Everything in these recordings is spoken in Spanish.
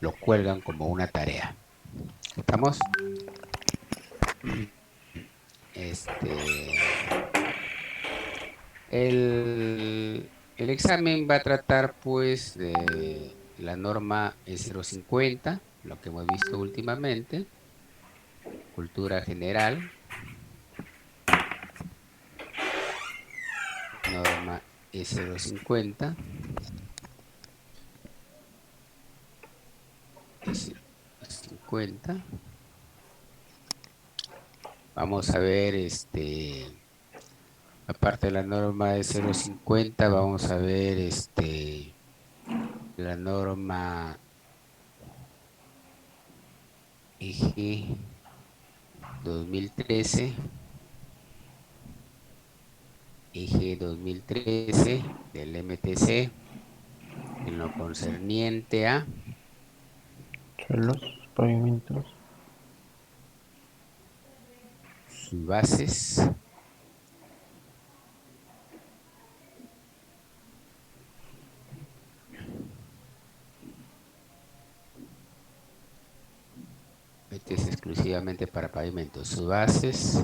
lo cuelgan como una tarea. ¿Estamos? Este, el examen va a tratar pues de la norma E050, lo que hemos visto últimamente, cultura general, norma E050, E50. Vamos a ver, aparte de la norma E050, vamos a ver, la norma EG 2013, EG 2013 del MTC, en lo concerniente a Suelos, pavimentos, sus bases, este es exclusivamente para pavimentos, sus bases,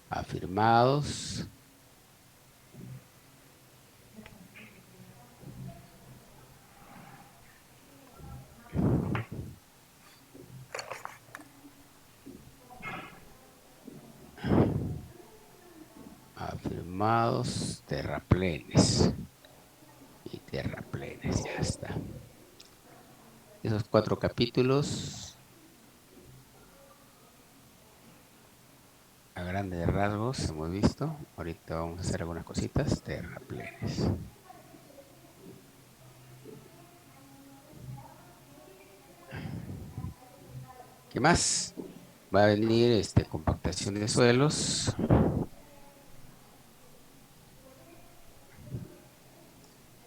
afirmados, terraplenes y terraplenes, ya está. Esos 4 capítulos, a grandes rasgos, hemos visto. Ahorita vamos a hacer algunas cositas, terraplenes. ¿Qué más? Va a venir compactación de suelos.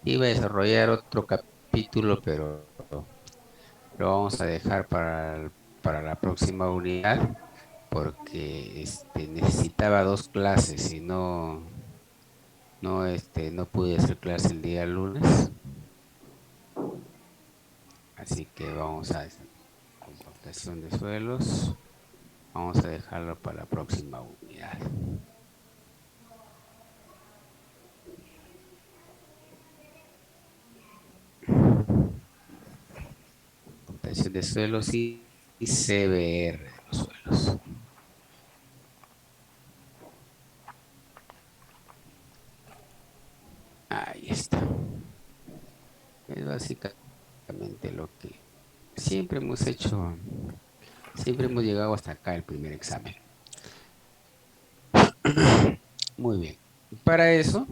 Iba a desarrollar otro capítulo, pero lo vamos a dejar para la próxima unidad, porque necesitaba 2 clases y no pude hacer clase el día lunes. Así que vamos a esa compactación de suelos. Vamos a dejarlo para la próxima unidad. Compactación de suelos y CBR de los suelos. Ahí está. Es básicamente lo que siempre hemos hecho. Siempre hemos llegado hasta acá el primer examen. Muy bien. Para eso,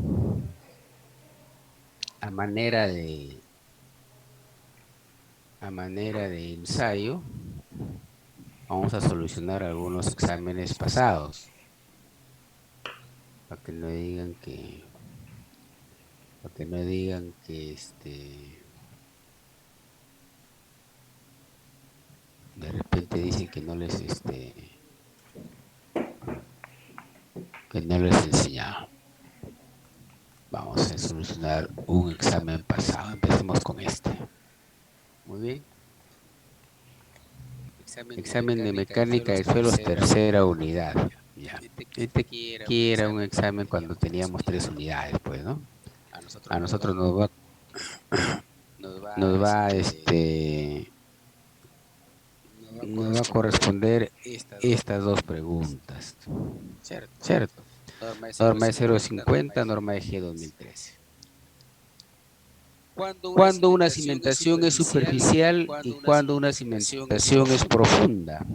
a manera de, a manera de ensayo, vamos a solucionar algunos exámenes pasados, para que no digan que de repente dicen que no les he enseñado. Vamos a solucionar un examen pasado. Empecemos con este. Muy bien. Examen de mecánica de suelos, tercera unidad. Ya. Este aquí era un examen cuando teníamos 3 unidades, pues, ¿no? A nosotros nos va, nos va a corresponder estas 2 preguntas, ¿cierto? Norma E050, norma EG 2013. Cuando una cimentación es superficial y cuando una cimentación es profunda,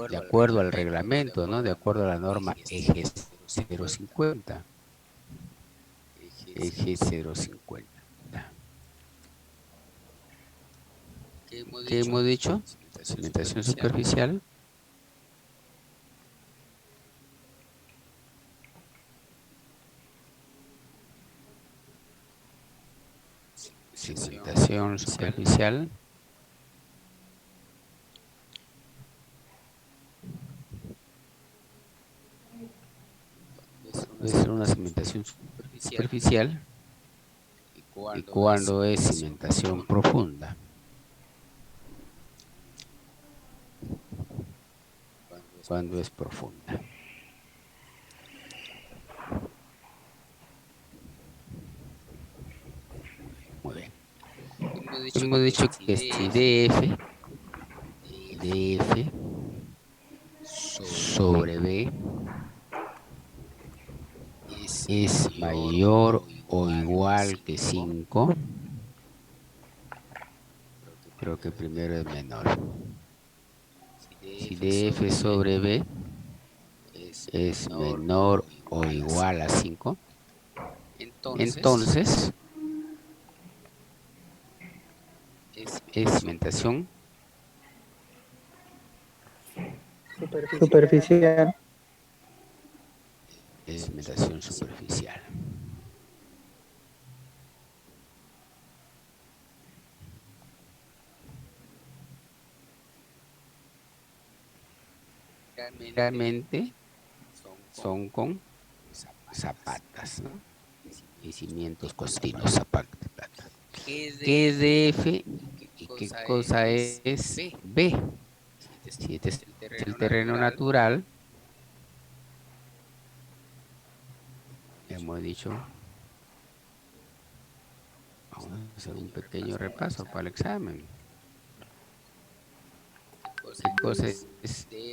de acuerdo al reglamento, ¿no? De acuerdo a la norma EG 050. EG 050. ¿Qué hemos dicho? Cimentación superficial, cimentación superficial, Puede ser una cimentación superficial y cuando es cimentación profunda. Cuando es profunda. Muy bien. Hemos dicho que si DF sobre B es mayor o igual que 5, creo que primero es menor. Si DF sobre B es menor o igual a 5, entonces es cimentación Superficial. es cimentación superficial. Realmente son con zapatas, ¿no? Y cimientos continuos, zapatas. ¿Qué es DF y qué cosa es B? Si este es el terreno natural, hemos dicho, vamos a hacer un pequeño repaso para el examen. ¿Qué cosa es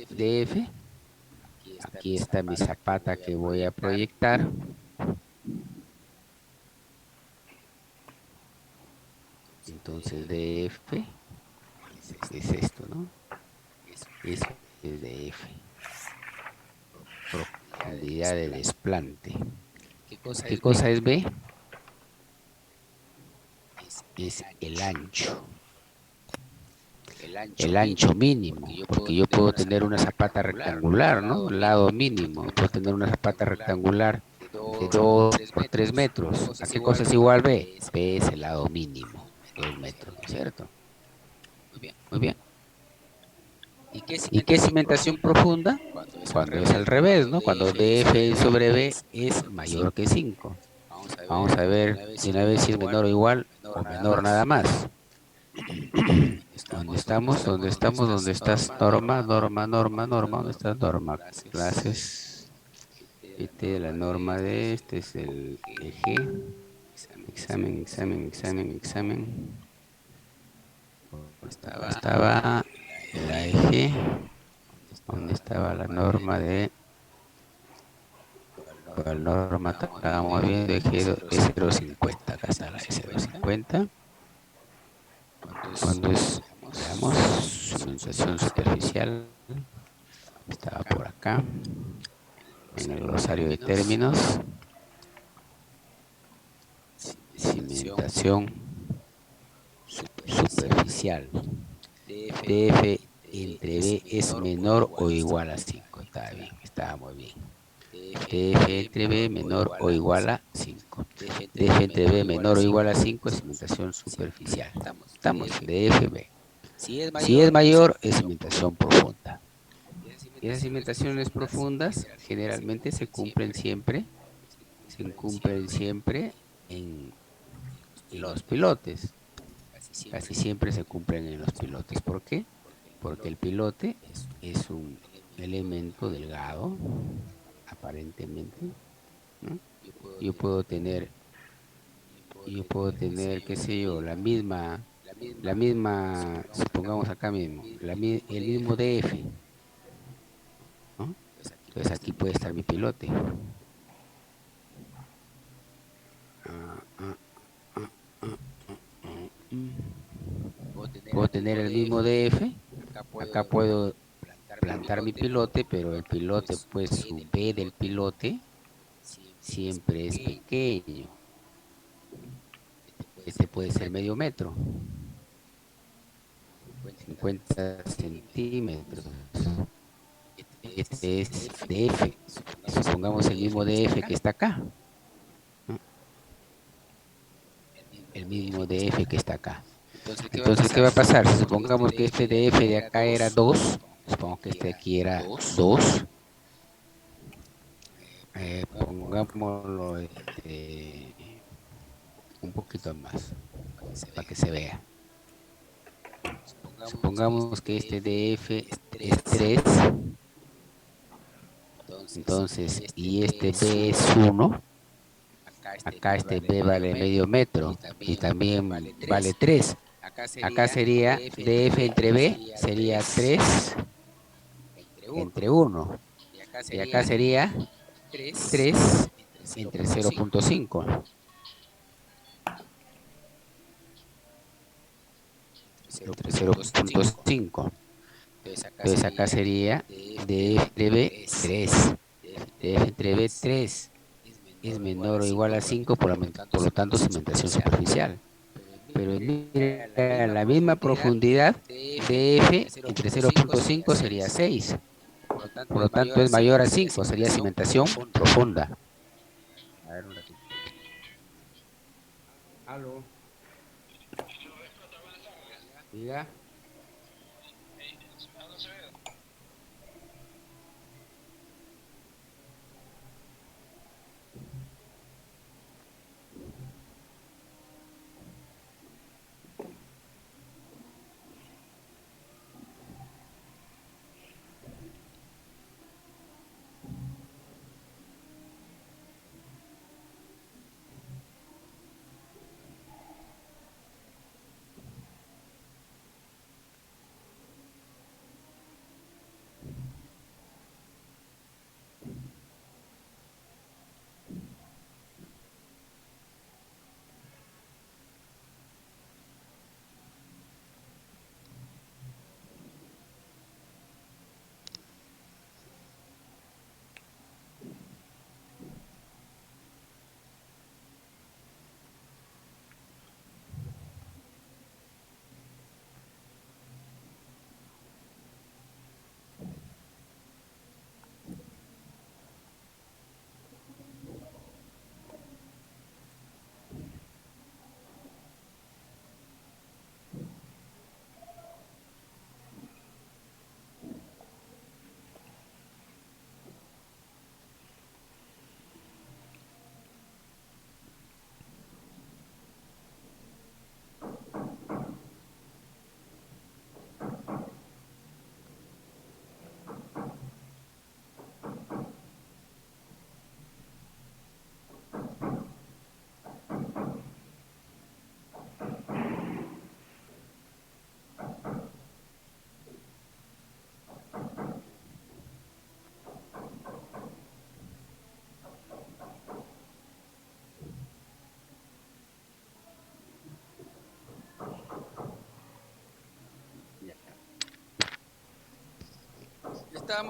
DF? Aquí está mi zapata que voy a proyectar. Entonces DF es esto, ¿no? Eso es DF. Profundidad de desplante. ¿Qué cosa es B? Es el ancho. El ancho mínimo, porque yo puedo tener una zapata rectangular, ¿no? Lado mínimo. Puedo tener una zapata rectangular de 2 por 3 metros. ¿A qué cosa es igual B? B es el lado mínimo, 2 metros, ¿no es cierto? Muy bien. ¿Y qué es cimentación profunda? Cuando es al revés, ¿no? Cuando DF sobre B es mayor que 5. Vamos a ver de una vez si es menor o igual o menor nada más. ¿Dónde estamos? ¿Dónde estamos? ¿Dónde estás? Norma, norma, norma, norma. ¿Dónde estás? Norma. Clases. Este, la norma de este es el eje. Examen, examen, examen, examen. Acá estaba el eje. ¿Dónde estaba la norma de cuál norma estábamos viendo? Eje de 0,50. Acá está la de 0,50. Cuando es, veamos, cimentación superficial. Estaba por acá, en el glosario de términos. Cimentación superficial. DF entre B es menor o igual a 5. Está bien, está muy bien. DF entre B menor o igual a 5. DF entre B menor o igual a 5 es cimentación superficial. Estamos, DFB. Si es mayor, es cimentación profunda. Y esas cimentaciones profundas generalmente se cumplen siempre en los pilotes. Casi siempre se cumplen en los pilotes. ¿Por qué? Porque el pilote es un elemento delgado, aparentemente, ¿no? Yo puedo tener, qué sé yo, supongamos acá mismo, el mismo DF, ¿no? Entonces aquí puede estar mi pilote. Ah, ah, ah, ah, Puedo tener el mismo DF. Acá puedo plantar mi pilote, pero el pilote, pues su B del pilote siempre es pequeño. Este puede ser medio metro, 50 centímetros. Este es DF. Supongamos el mismo DF que está acá, ¿no? El mismo DF que está acá. Entonces, ¿qué va a pasar? Si supongamos que este DF de acá era 2, supongamos que este aquí era 2, pongámoslo un poquito más para que se vea. Supongamos que este DF es 3, entonces, y este B es 1, acá este B vale medio metro y también vale 3. Acá sería DF entre B, sería 3 entre 1. Y acá sería 3 entre 0.5. Entre 0.5. Entonces acá sería DF entre B 3. DF entre B 3 es menor o igual a 5, por lo tanto cimentación superficial. Pero mira, la misma profundidad de F entre 0.5 sería 6. Por lo tanto es mayor a 5, sería cimentación profunda. A ver un ratito. Aló. Diga. Ya.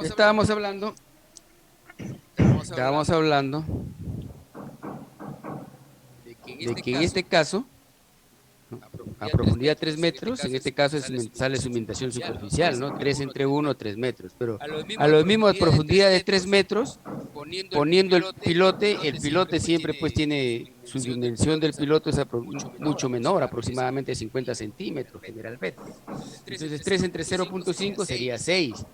Estábamos hablando, estábamos hablando de que en este caso, ¿no? A profundidad 3 metros, en este caso sale cimentación superficial, ¿no? 3 entre 1, 3 metros, pero a lo mismo de profundidad de 3 metros, poniendo el pilote siempre pues tiene su dimensión del piloto es mucho menor, aproximadamente 50 centímetros generalmente. Entonces 3 entre 0.5 sería 6.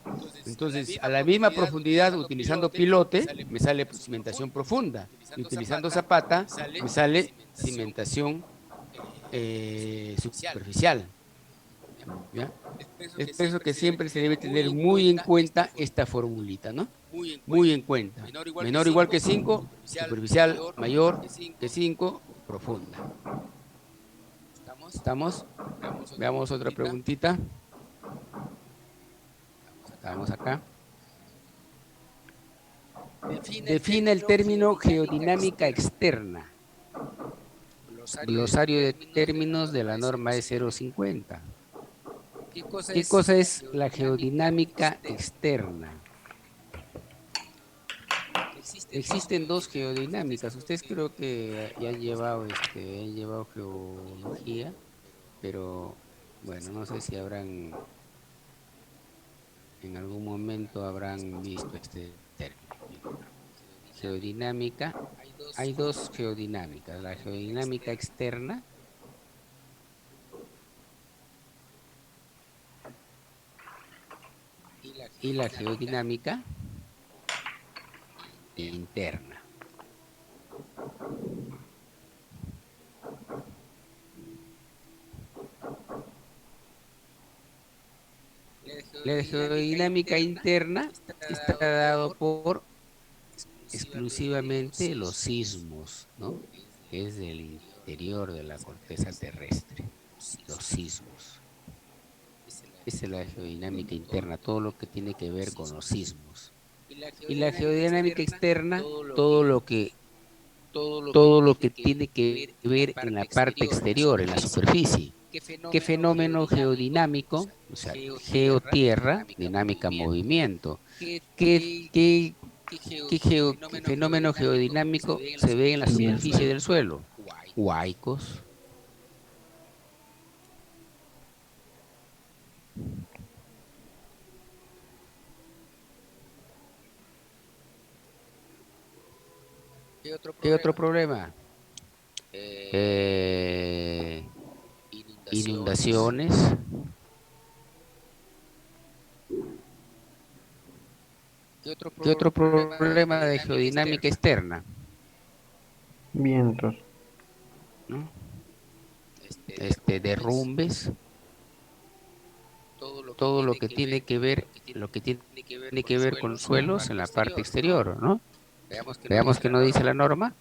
Entonces a la misma profundidad utilizando pilote me sale cimentación profunda y utilizando zapata me sale cimentación superficial. ¿Ya? Es por eso que siempre se debe tener muy en cuenta esta formulita, ¿no? Muy en cuenta. Menor o igual que 5, superficial mayor que 5, profunda. ¿Estamos? Veamos otra preguntita. Estamos acá. Define el término geodinámica externa. Glosario de términos de la norma E050. ¿Qué cosa es la geodinámica externa? Existen dos geodinámicas. Ustedes creo que ya han llevado geología, pero bueno, no sé si habrán, en algún momento habrán visto este término. Geodinámica, hay dos geodinámicas, la geodinámica externa y la geodinámica interna. La geodinámica interna está dado por exclusivamente los sismos, ¿no? Es del interior de la corteza terrestre, los sismos. Esa es la geodinámica interna, todo lo que tiene que ver con los sismos. Y la geodinámica externa, todo lo que tiene que ver en la parte exterior, en la superficie. ¿Qué fenómeno geodinámico, o sea, geotierra, dinámica movimiento? ¿Qué, qué, qué fenómeno geodinámico se ve en la superficie Vientos. del suelo? Huaicos. ¿Qué otro problema? Eh, inundaciones. ¿Qué otro problema de geodinámica externa? Vientos. ¿No? Derrumbes, todo lo que tiene que ver con suelos en la parte exterior, ¿no? Veamos qué nos dice la norma.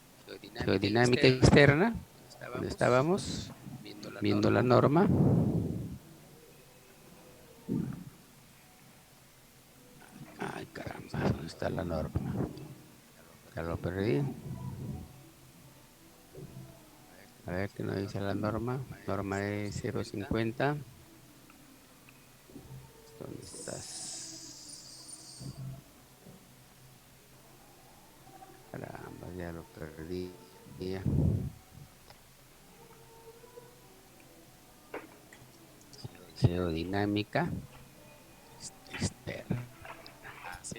Geodinámica externa, donde estábamos viendo la norma. Ay, caramba, ¿dónde está la norma? Ya lo perdí. A ver qué nos dice la norma. Norma es 050. ¿Dónde estás? Caramba, ya lo perdí. Geodinámica externa.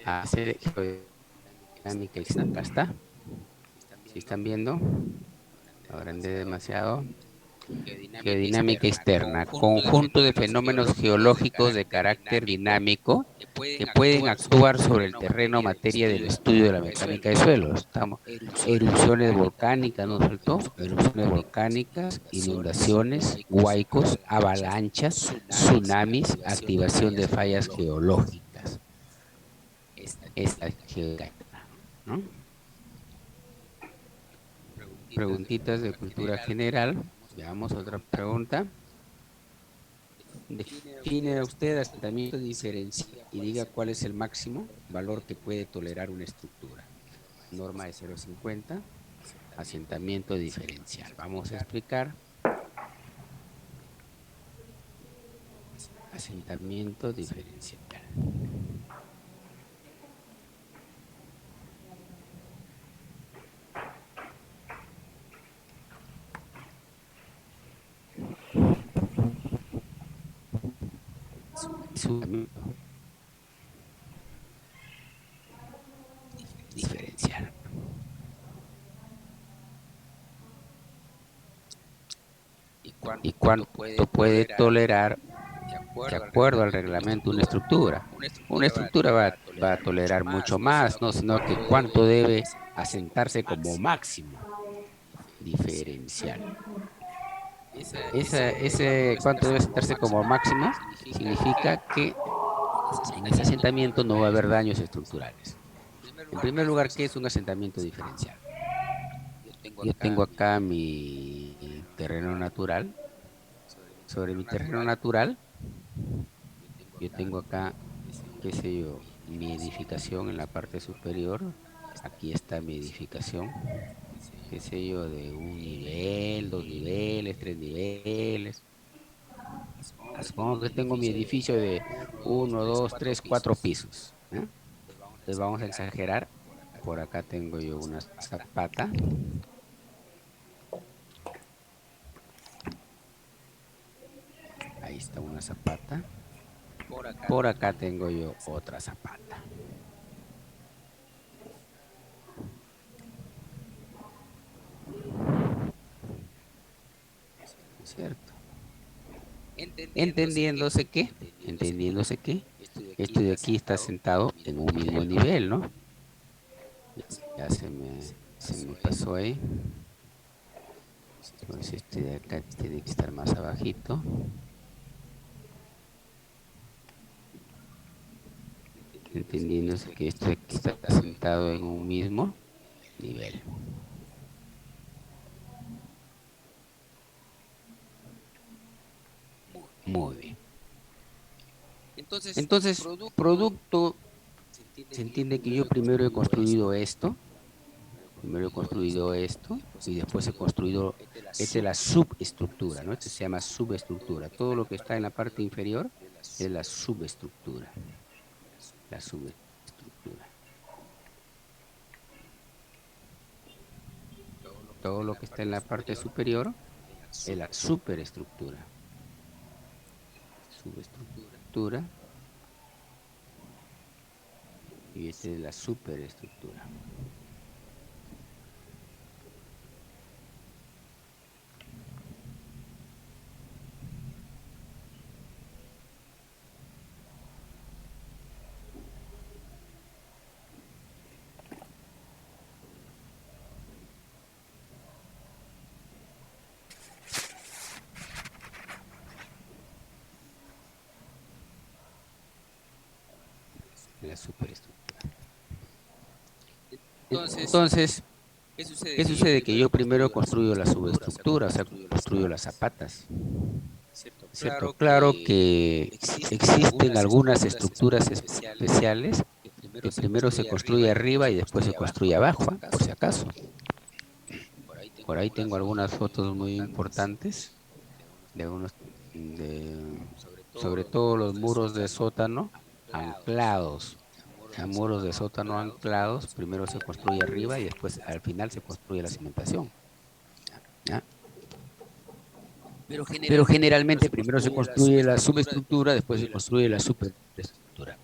Hacer geodinámica externa. Acá está. Si están viendo, agrandé demasiado. Geodinámica externa, conjunto de fenómenos geológicos de carácter dinámico que pueden actuar sobre el terreno materia del estudio de la mecánica de suelos. Estamos, erupciones volcánicas, ¿no es cierto? Erupciones volcánicas, inundaciones, huaicos, avalanchas, tsunamis, activación de fallas geológicas. Esta es geodinámica, ¿no? Preguntitas de cultura general. Veamos otra pregunta. Define usted asentamiento diferencial y diga cuál es el máximo valor que puede tolerar una estructura. Norma de 0,50, asentamiento diferencial. Vamos a explicar asentamiento diferencial. Asentamiento diferencial. ¿Y cuánto puede tolerar, de acuerdo al reglamento, una estructura? Una estructura va a tolerar mucho más, ¿no? Sino que cuánto debe asentarse como máximo diferencial. Ese cuánto debe asentarse como máximo significa que en ese asentamiento no va a haber daños estructurales. En primer lugar, ¿qué es un asentamiento diferencial? Yo tengo acá mi terreno natural. Sobre mi terreno natural, yo tengo acá, qué sé yo, mi edificación en la parte superior. Aquí está mi edificación, qué sé yo, de un nivel, dos niveles, tres niveles. Supongo que tengo mi edificio de uno, dos, tres, cuatro pisos, ¿eh? Entonces vamos a exagerar. Por acá tengo yo una zapata. Ahí está una zapata. Por acá tengo yo otra zapata. ¿Cierto? Entendiéndose que esto de aquí está sentado en un mismo nivel, ¿no? Ya se me pasó ahí. Entonces este de acá tiene que estar más abajito. entendiéndose que esto aquí está sentado en un mismo nivel. Muy bien. Entonces, producto, se entiende que yo primero he construido esto, y después he construido, esta es la subestructura, ¿no? Esto se llama subestructura. Todo lo que está en la parte inferior es la subestructura. La subestructura. Todo lo que está en la parte superior es la superestructura. Subestructura. Y esta es la superestructura. La superestructura. Entonces, ¿qué sucede? Que yo primero construyo la subestructura, o sea, construyo las zapatas. ¿Cierto? Claro que existen algunas estructuras especiales que primero se construye arriba y después se construye abajo, ¿ah? Por si acaso. Por ahí tengo algunas fotos muy importantes de sobre todo los muros de sótano anclados. A muros de sótano anclados, primero se construye arriba y después al final se construye la cimentación. ¿Ya? Pero generalmente primero se construye la subestructura, después se construye la superestructura.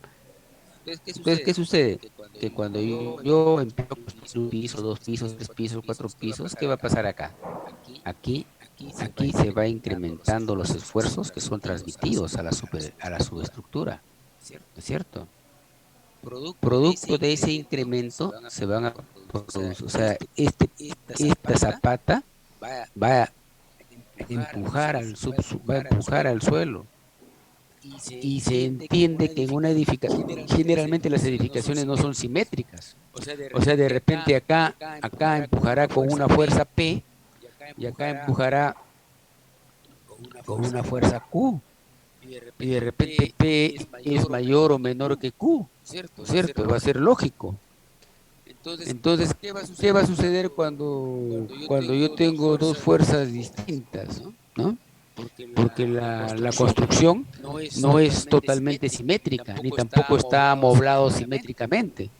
Entonces, ¿qué sucede? Que cuando yo empiezo a construir un piso, dos pisos, tres pisos, cuatro pisos, ¿qué va a pasar acá? Aquí se va incrementando los esfuerzos que son transmitidos a la subestructura, ¿no es cierto? Producto de ese incremento se van a producir, o sea, esta zapata va a va a empujar al suelo. Y se entiende que en una edificación, generalmente las edificaciones no son simétricas. O sea, de repente acá empujará con una fuerza P y acá empujará con una fuerza Q. Y de repente P es mayor o menor que Q, ¿no es cierto? Va a ser lógico. Entonces, ¿qué va a suceder cuando yo tengo dos fuerzas distintas, ¿no? Porque la construcción no es totalmente simétrica, ni tampoco está amoblado simétricamente.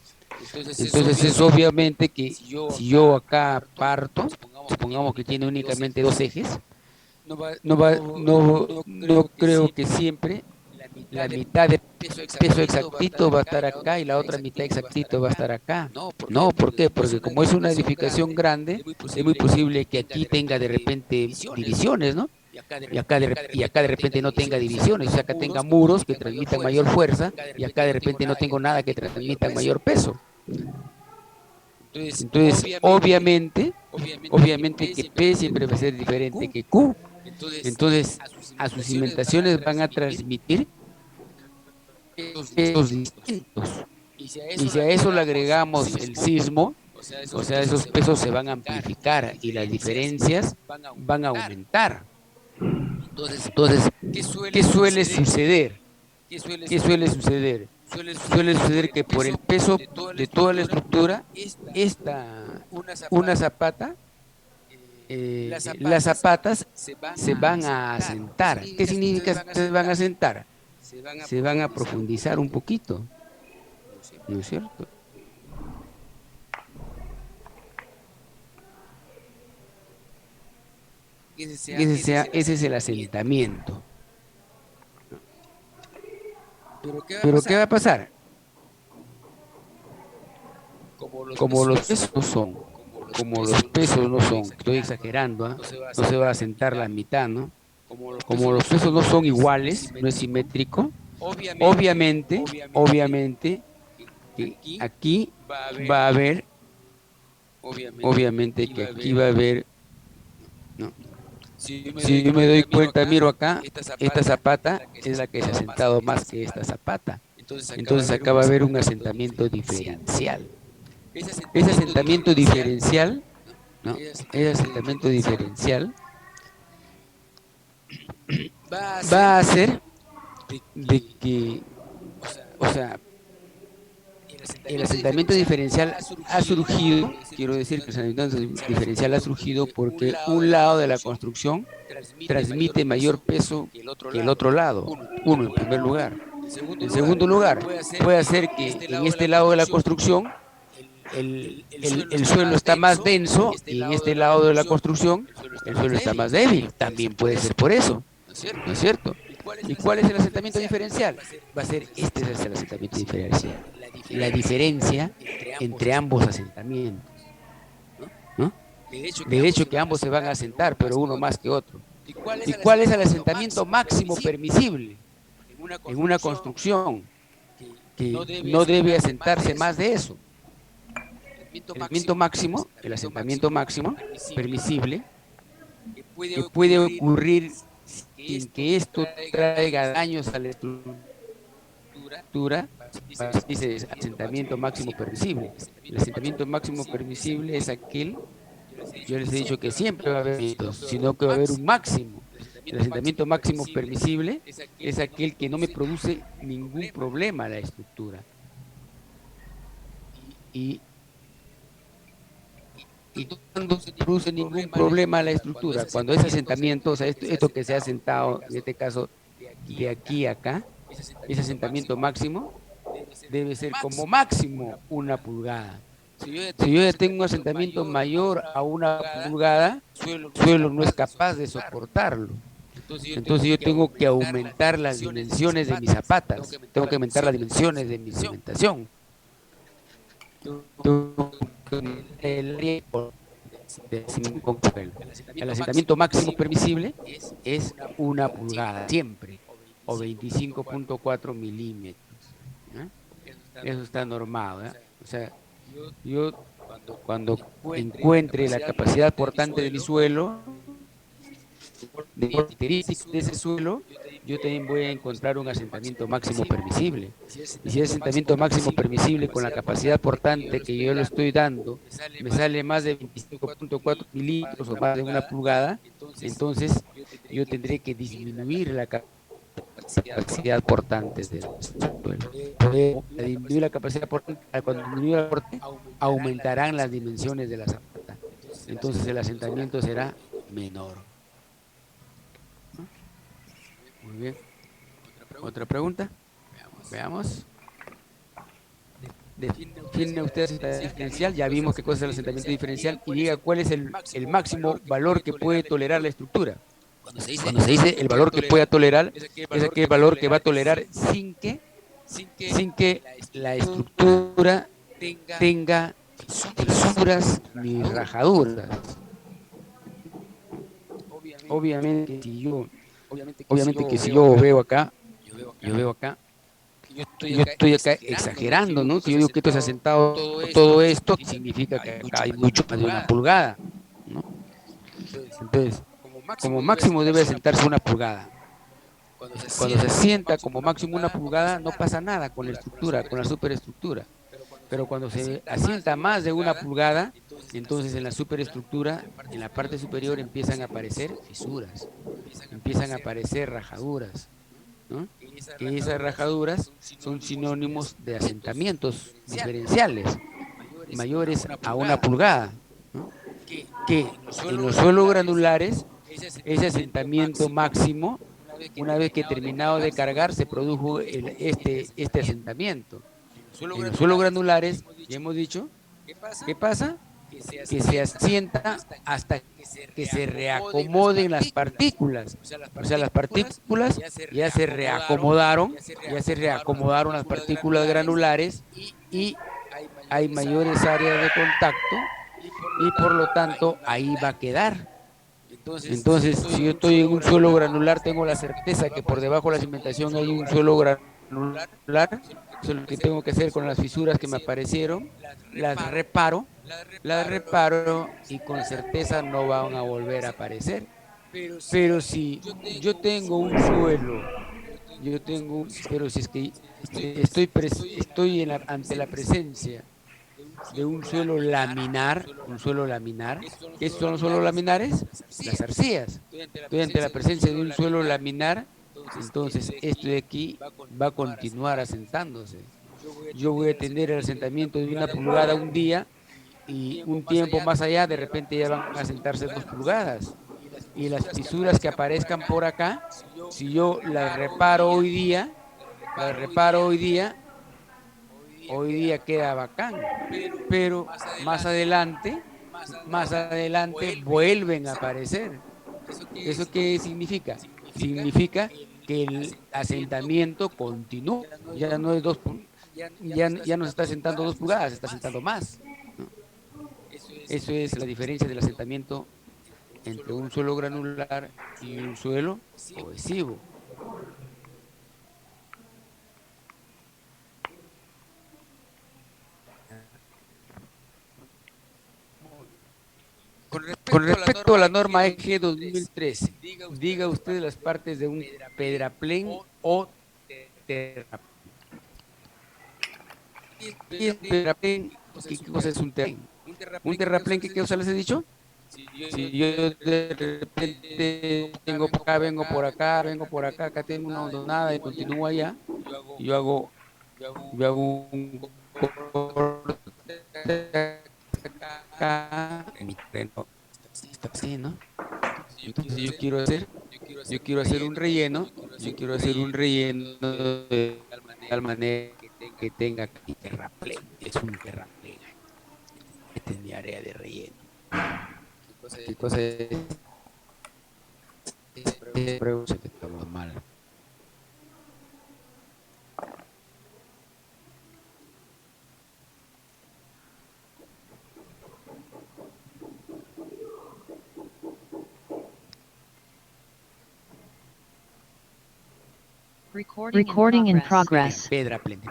Entonces es obviamente que si yo acá parto, supongamos que tiene únicamente dos ejes, no creo que siempre la mitad de peso exactito va a estar acá y la otra mitad exactito va a estar acá. No, ¿por qué? Porque como es una edificación grande, es muy posible que aquí tenga de repente divisiones, ¿no? Y acá de repente no tenga divisiones, o sea, acá tenga muros que transmitan mayor fuerza y acá de repente no tengo nada que transmita mayor peso. Entonces, obviamente que P siempre va a ser diferente que Q. Entonces, a sus cimentaciones van a transmitir pesos distintos. Y si a eso le agregamos el sismo, o sea, esos pesos se van a amplificar y las diferencias van a aumentar. Entonces, ¿qué suele suceder? ¿Qué suele suceder? Suele suceder que por el peso de toda la estructura, una zapata, las zapatas se van a asentar. ¿Qué significa que se van a asentar? Se van a profundizar un poquito, ¿no es cierto? Ese es el asentamiento. Pero ¿qué va a pasar? Como los pesos no son, estoy exagerando, ¿ah? No se va a asentar la mitad, ¿no? Como los pesos no son iguales, no es simétrico, obviamente que aquí va a haber, obviamente que aquí va a haber, ¿no? Si yo me doy cuenta, miro acá, esta zapata es la que se ha asentado más que esta zapata. Entonces acá va a haber un asentamiento diferencial. Ese asentamiento diferencial, ¿no? Ese asentamiento diferencial va a hacer de que, o sea, el asentamiento diferencial ha surgido, quiero decir que el asentamiento diferencial ha surgido porque un lado de la construcción transmite mayor peso que el otro lado, uno en primer lugar. En segundo lugar, puede hacer que en este lado de la construcción el suelo está más denso y en este lado de la construcción el suelo está más débil. También puede ser por eso, ¿no es cierto? ¿Y cuál es el asentamiento diferencial? Va a ser este es el asentamiento diferencial. La diferencia entre ambos asentamientos, ¿no? De hecho que ambos se van a asentar, pero uno más que otro. ¿Y cuál es el asentamiento máximo permisible en una construcción que no debe asentarse más de eso? El asentamiento máximo permisible, que puede ocurrir sin que esto traiga daños a la estructura, dice asentamiento máximo permisible. El asentamiento máximo permisible es aquel, yo les he dicho que siempre va a haber mitos, sino que va a haber un máximo. El asentamiento máximo permisible es aquel que no me produce ningún problema a la estructura. Y cuando se produce ningún problema a la estructura, cuando ese asentamiento, o sea, esto que se ha asentado, en este caso, de aquí a acá, ese asentamiento máximo debe ser como máximo 1 pulgada. Si yo ya tengo un asentamiento mayor a 1 pulgada, el suelo no es capaz de soportarlo. Entonces yo tengo que aumentar las dimensiones de mis zapatas, tengo que aumentar las dimensiones de mi cimentación. El asentamiento máximo permisible es 1 pulgada, siempre, o 25.4 milímetros. ¿Eh? Eso está normado. O sea, yo cuando encuentre la capacidad portante de mi suelo, de características de ese suelo, yo también voy a encontrar un asentamiento máximo permisible. Y si ese asentamiento máximo permisible con la capacidad portante que yo le estoy dando me sale más de 25.4 milímetros o más de 1 pulgada, entonces yo tendré que disminuir la capacidad portante del suelo. Disminuir la capacidad portante, cuando disminuya la portante, aumentarán las dimensiones de la zapata. Entonces el asentamiento será menor. Muy bien. ¿Otra pregunta? Veamos. Define usted asentamiento diferencial. Ya vimos qué cosa es el asentamiento diferencial y diga cuál es el máximo valor que puede tolerar la estructura. Cuando se dice el valor que pueda tolerar, es aquel valor que va a tolerar sin que la estructura tenga fisuras ni rajaduras. Obviamente que si yo veo acá, yo estoy acá exagerando, ¿no? Si yo digo que esto es asentado todo esto, significa que acá hay mucho más de 1 pulgada, ¿no? Entonces, como máximo debe asentarse 1 pulgada. Cuando se asienta como máximo 1 pulgada, no pasa nada con la estructura, con la superestructura. Pero cuando se asienta más de 1 pulgada, entonces en la superestructura, en la parte superior empiezan a aparecer fisuras, empiezan a aparecer rajaduras, ¿no? Que esas rajaduras son sinónimos de asentamientos diferenciales mayores a 1 pulgada, ¿no? Que en los suelos granulares, ese asentamiento máximo, una vez que terminado de cargar, se produjo este asentamiento. En los suelos granulares, ya hemos dicho, ¿qué pasa? Que se asienta hasta que se reacomoden las partículas. O sea, las partículas ya se reacomodaron las partículas granulares y hay mayores áreas de contacto y por lo tanto ahí va a quedar. Entonces, si yo estoy en un suelo granular, tengo la certeza que por debajo de la cimentación hay un suelo granular. Eso es lo que tengo que hacer con las fisuras que me aparecieron. Las reparo y con certeza no van a volver a aparecer. Pero si yo tengo un suelo, pero si es que estoy ante la presencia de un suelo laminar, ¿Qué son los suelos laminares? Las arcillas. Estoy ante la presencia de un suelo laminar, entonces esto de aquí va a continuar asentándose. Yo voy a tener el asentamiento de 1 pulgada un día y un tiempo más allá, de repente ya van a asentarse 2 pulgadas. Y las fisuras que aparezcan por acá, si yo las reparo hoy día, hoy día queda bacán, pero más adelante vuelven a aparecer. ¿Eso qué significa? Significa que el asentamiento continúa, ya no es ya no se está asentando 2 pulgadas, se está asentando más, ¿no? Eso es la diferencia del asentamiento entre un suelo granular y un suelo cohesivo. Con respecto a la norma EG 2013, diga usted las partes de un pedraplén o terraplén. ¿Qué es un pedraplén? ¿Qué cosa es un terraplén? ¿Un terraplén qué cosa les he dicho? Si yo de repente vengo por acá, acá tengo una hondonada y continúo allá, y yo hago un corte acá, mi terreno está así, ¿no? Entonces yo quiero hacer un relleno, de tal manera que tenga mi terraplén, es un terraplén, esta es mi área de relleno. ¿Qué cosa es? Pregunta que estamos mal. Recording in progress. Pedraplén,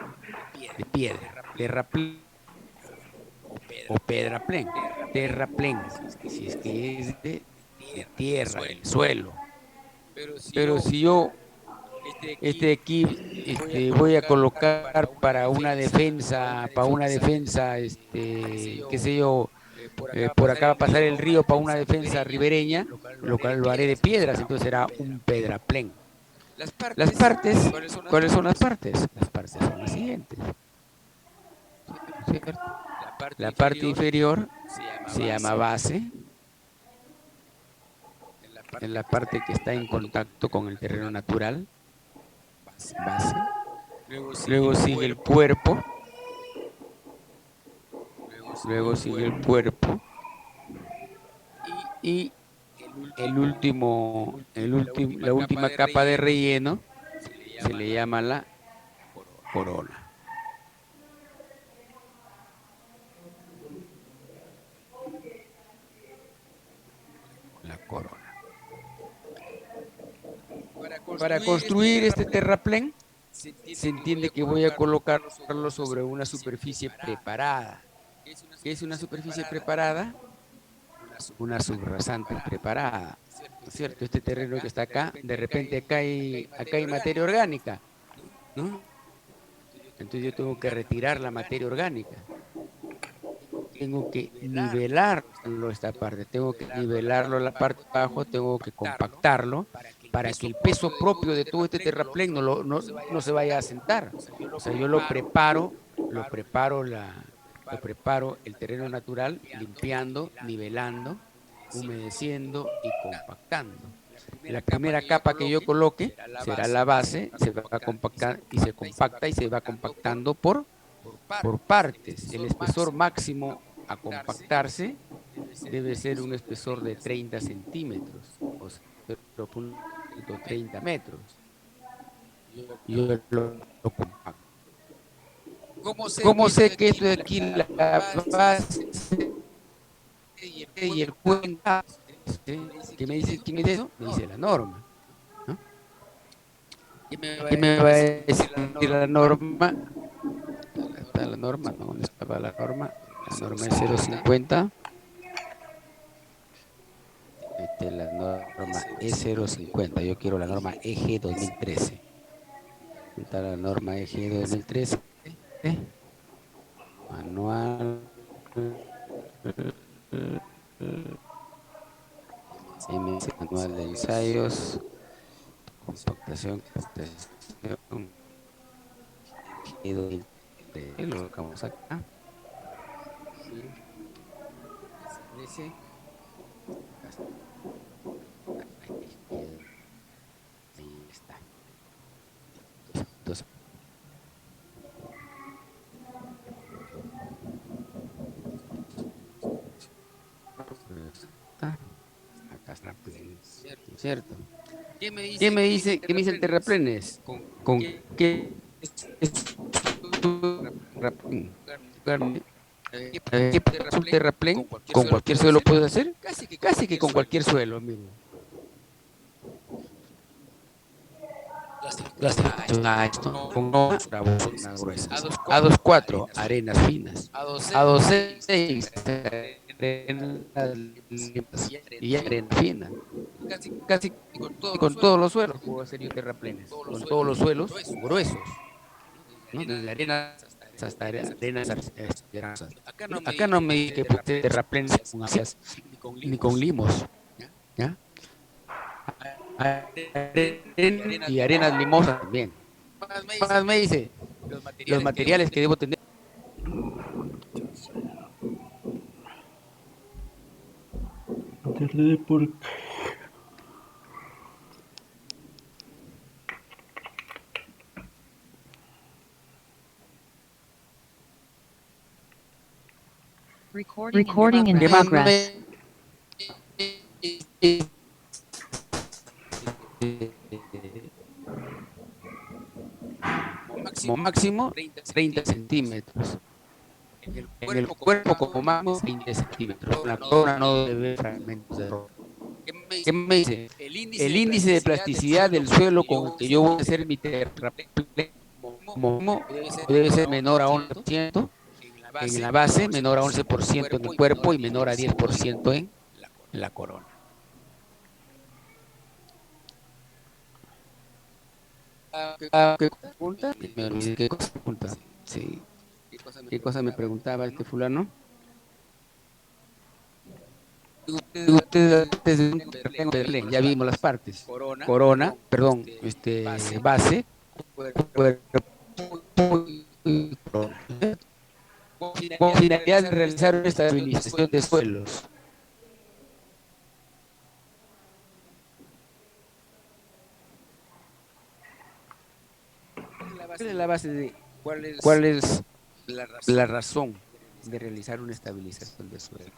de piedra, terraplén o pedraplén, terraplén, si es que es de tierra, del suelo. Pero si yo voy a colocar para una defensa, qué sé yo, por acá va a pasar el río para una defensa ribereña, lo haré de piedras, entonces será un pedraplén. Las partes, ¿cuáles son las partes? Las partes son las siguientes, ¿cierto? La parte inferior se llama base, en la parte que está en contacto con el terreno natural, base. Luego sigue el cuerpo, y la última capa de relleno se le llama la corona. La corona. Para construir este terraplén, se entiende que voy a colocarlo sobre una superficie preparada. ¿Qué es una superficie preparada? Una subrasante preparada, ¿no es cierto? Este terreno que está acá, de repente acá hay materia orgánica, ¿no? Entonces yo tengo que retirar la materia orgánica. Tengo que nivelarlo esta parte, tengo que nivelarlo la parte de abajo, tengo que compactarlo para que el peso propio de todo este terraplén no se vaya a asentar. O sea, yo lo preparo el terreno natural, limpiando, nivelando, humedeciendo y compactando. La primera capa que yo coloque será la base, se va a compactar y se compacta y se va compactando por partes. El espesor máximo a compactarse debe ser un espesor de 30 centímetros, o 0.30 metros. Yo lo compacto. ¿Cómo sé que esto de aquí, la base y el cuenta? ¿Qué me dice? ¿Quién me dice eso? Me dice la norma, ¿no? ¿Qué me va a decir la norma? Está la norma, ¿no? ¿Dónde estaba la norma? La norma es 050. La norma es 050. Yo quiero la norma EG 2013. Está la norma EG 2013, manual, MS manual de ensayos, compactación, EG 2013, lo colocamos acá, sí, desaparece, acá está, ahí está. Entonces, acá está, ¿cierto? ¿Qué me dice el terraplenes? ¿Con qué jugarme? ¿Qué pasa un terraplén? ¿Con cualquier suelo puedes hacer? Casi que con cualquier suelo, amigo. Esto con una gruesa. A24, arenas finas. A26, arenas limpas y arena fina. Casi con todos los suelos puedo hacer yo terraplenes. Con todos los suelos gruesos, ¿no? Desde arenas hasta arenas arcillosas. Acá no me dice que puse terraplenes con arcillas ni con limos, ¿ya? Y arenas limosas también. Más me dice los materiales que debo tener. Internet por... Recording in ¿Qué más progress. como máximo 30 centímetros. En el cuerpo como máximo 20 centímetros. La corona no debe haber fragmentos de roca. ¿Qué me dice? El índice de plasticidad del suelo con el que yo voy a hacer mi terraplén como mínimo debe ser menor a 11%, en la base, menor a 11% en el cuerpo y menor a 10% en la corona. ¿Qué pregunta? Me olvidé qué cosa pregunta. Sí. ¿Qué cosa me preguntaba este fulano? Usted desde un terreno, ya vimos las partes. Corona, perdón, base, cuerpo y corona. Con finalidad de realizar una estabilización de suelos. ¿Cuál es la base de cuál es la razón de realizar una estabilización de suelos?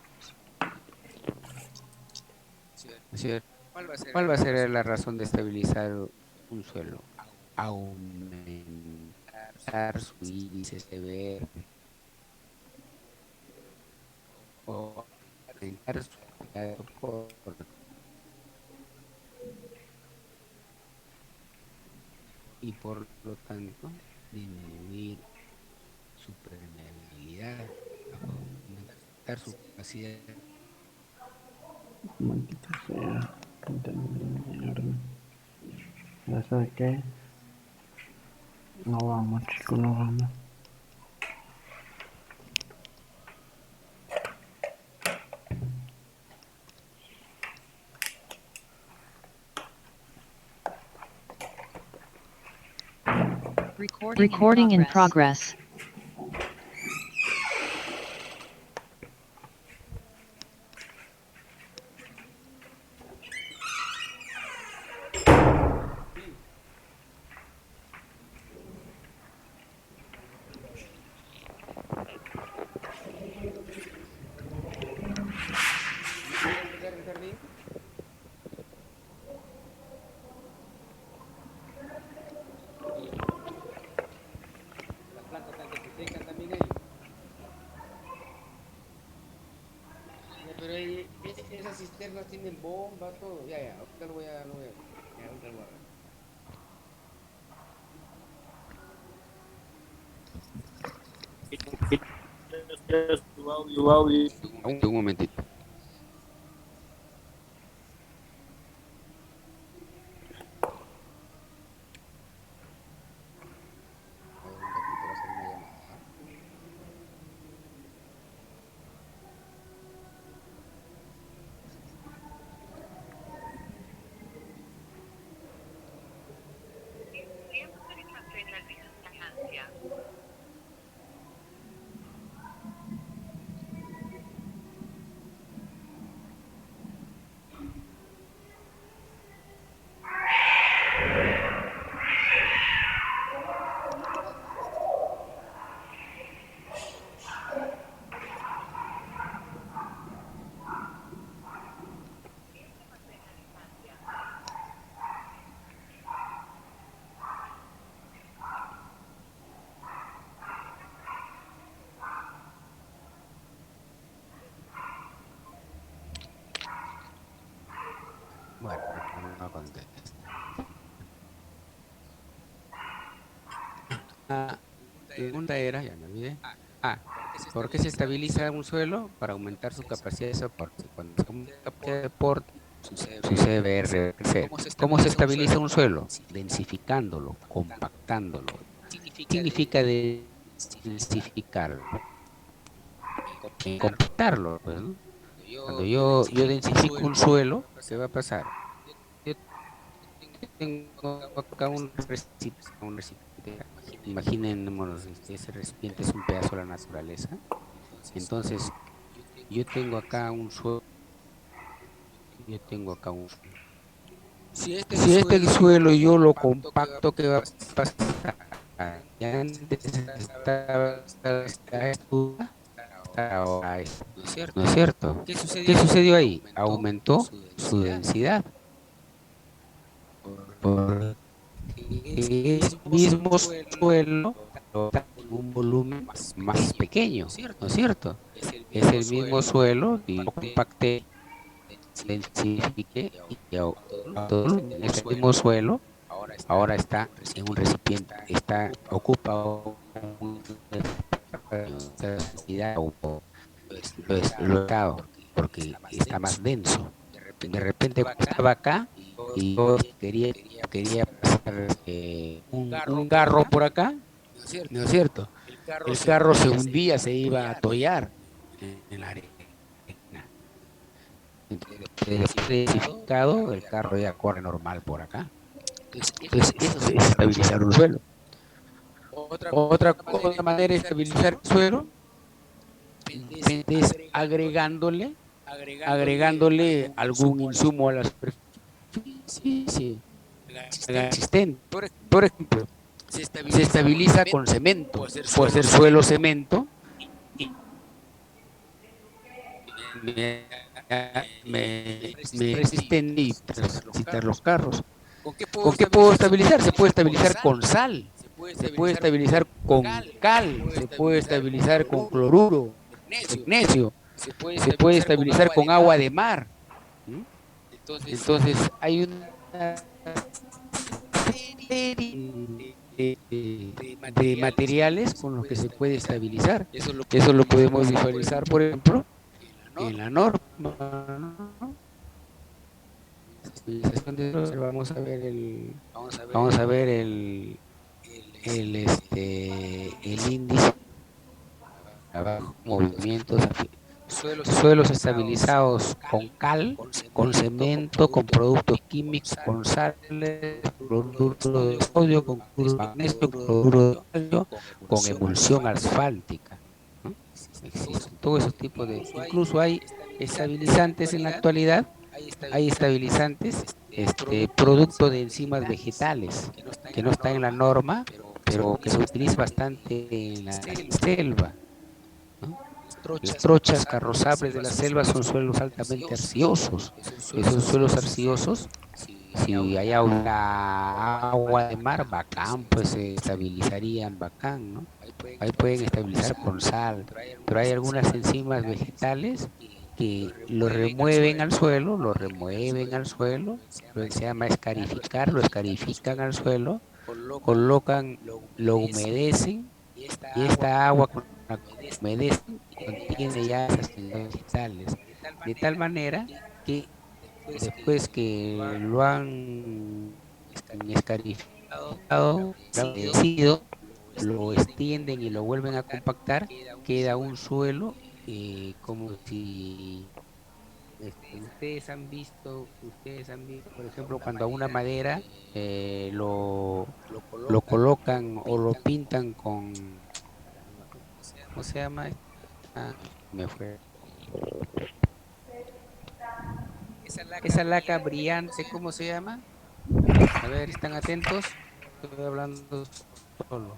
¿Cierto? ¿Cuál va a ser la razón de estabilizar un suelo? Aumentar su índice severo o aumentar su calidad de soporte y por lo tanto disminuir su permeabilidad, aumentar su capacidad. Maldita sea. Internet de mierda. ¿Ya sabe qué? No vamos, chicos, no vamos. Recording in progress. Las plantas están que se secan también ahí. Ya, pero esas cisternas tienen bomba, todo. Ya, ahorita ya, ahorita lo voy a ver. Un momentito. contestar. La pregunta era, ya me olvidé. ¿Por qué se estabiliza un suelo? Para aumentar su capacidad de soporte. Cuando se aumenta la capacidad de soporte, sucede BRFR. ¿Cómo se estabiliza un suelo? Densificándolo, compactándolo. Significa densificarlo, compactarlo, pues, ¿no? Cuando yo densifico un suelo, ¿qué va a pasar? Yo tengo acá un recipiente. Imaginémonos, ese recipiente es un pedazo de la naturaleza. Entonces, yo tengo acá un suelo, yo tengo acá un suelo. Si este suelo yo lo compacto, ¿qué va a pasar? Ya antes estaba ahora es, ¿no es cierto? ¿Qué sucedió ahí? Aumentó su densidad. Porque ese mismo suelo está en un volumen más pequeño, ¿no es cierto? Es el mismo suelo y lo compacté, densifique y en ese mismo suelo ahora está en un recipiente, ocupa una densidad lo estado porque está más denso. De repente estaba acá y yo quería pasar un carro por acá, ¿no es cierto? El carro se hundía, se iba a atollar en la arena. Después de densificado, el carro ya corre normal por acá. Entonces, eso es estabilizar un suelo. Otra manera de estabilizar el suelo es agregándole algún insumo a la superficie existente. Por ejemplo, se estabiliza con cemento, por ser suelo cemento, me resistente y transitar los carros. ¿Con qué puedo estabilizar? Se puede estabilizar con sal, se puede estabilizar con cal, se puede estabilizar con cloruro, magnesio, se puede estabilizar con agua de mar. ¿Mm? Entonces hay una serie de materiales con los que se puede estabilizar. Eso lo podemos visualizar, por ejemplo, en la norma, ¿no? Vamos a ver el índice abajo, movimientos, suelos estabilizados con cal, con cemento, con productos químicos, con sales, cloruro de sodio, con cloruro de magnesio, cloruro de calcio, con emulsión asfáltica, ¿no? Existen todos esos tipos de, incluso hay estabilizantes en la actualidad, hay estabilizantes, producto de enzimas vegetales, que no están en la norma, pero que se utiliza bastante en la selva, ¿no? Las trochas carrozables de la selva son suelos altamente arcillosos. Esos suelos arcillosos, si hay agua de mar, bacán, pues se estabilizarían bacán, ¿no? Ahí pueden estabilizar con sal, pero hay algunas enzimas vegetales que lo remueven al suelo, lo que se llama escarificar, lo escarifican al suelo, colocan, lo humedecen y esta agua con la que humedecen contiene ya esas enzimas vegetales, de tal manera que después que lo han escarificado, lo han humedecido, lo extienden y lo vuelven a compactar, queda un suelo como si ustedes han visto, por ejemplo, cuando a una madera lo colocan o lo pintan con, ¿cómo se llama? Ah, me fue. Esa laca brillante, ¿cómo se llama? A ver, ¿están atentos? Estoy hablando solo,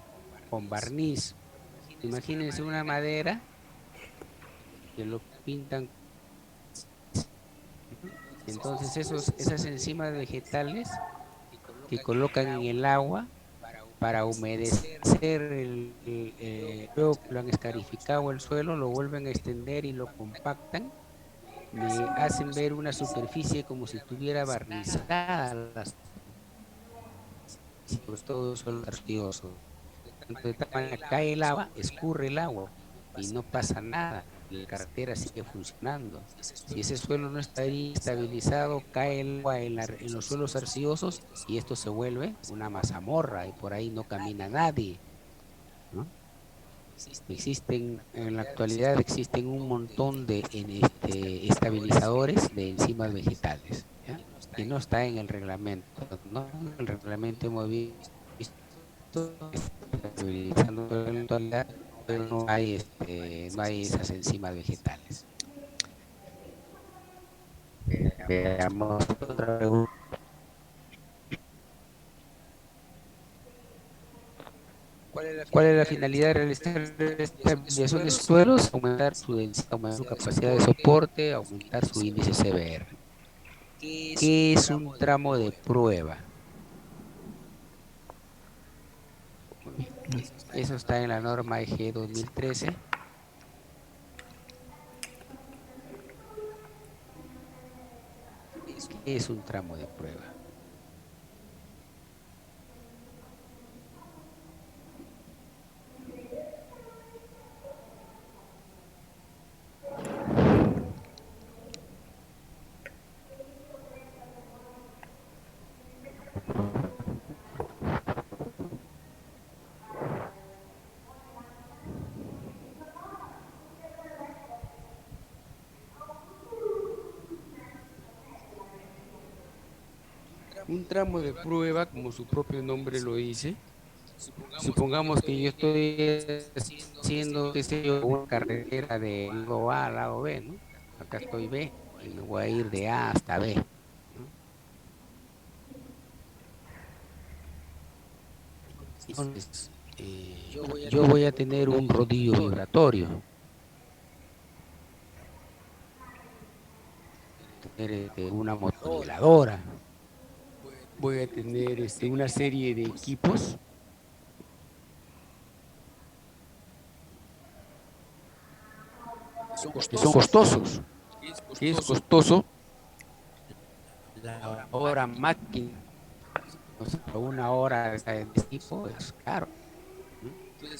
con barniz. Imagínense una madera que lo pintan. Entonces esas enzimas vegetales que colocan en el agua para humedecer luego que lo han escarificado el suelo, lo vuelven a extender y lo compactan me hacen ver una superficie como si estuviera barnizada, sobre todo suelo arcilloso. De tal manera cae el agua, escurre el agua y no pasa nada. La carretera sigue funcionando. Si ese suelo no está estabilizado, cae el agua en los suelos arcillosos y esto se vuelve una mazamorra y por ahí no camina nadie, ¿no? En la actualidad existen un montón de estabilizadores de enzimas vegetales, ¿ya? Que no está en el reglamento, ¿no? En el reglamento hemos visto estabilizando en la actualidad, pero no hay esas enzimas vegetales. Veamos otra pregunta. ¿Cuál es la finalidad de realizar estabilización de suelos? Aumentar su densidad, aumentar su capacidad de soporte, aumentar su índice CBR. ¿Qué es un tramo de prueba? Muy bien. Eso está en la norma EG 2013. ¿Qué es un tramo de prueba? Un tramo de prueba, como su propio nombre lo dice, supongamos que yo estoy haciendo, qué sé yo, una carretera de lado A al lado B, ¿no? Acá estoy B y me voy a ir de A hasta B, ¿no? Entonces, yo voy a tener un rodillo vibratorio, tener una motoniveladora, voy a tener una serie de equipos que son costosos. ¿Qué es costoso? La hora máquina, o sea, una hora de este tipo es caro, ¿no?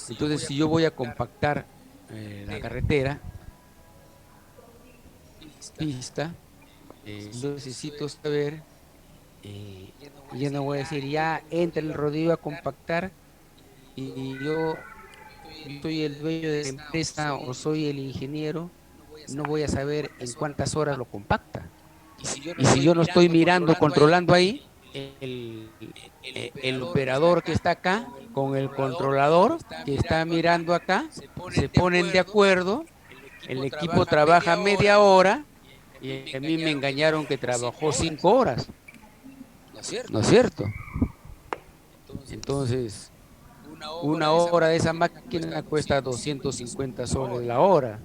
Entonces, si yo voy a compactar la carretera, pista, yo necesito saber, yo no voy a decir, ya entra el rodillo a compactar y yo soy el dueño de la empresa o soy el ingeniero, no voy a saber en cuántas horas lo compacta. Y si yo no estoy mirando, controlando ahí, el operador que está acá con el controlador que está mirando acá, se ponen de acuerdo, el equipo trabaja media hora y a mí me engañaron que trabajó 5 horas, ¿no es cierto? Entonces, una hora de esa máquina cuesta 250 soles la hora.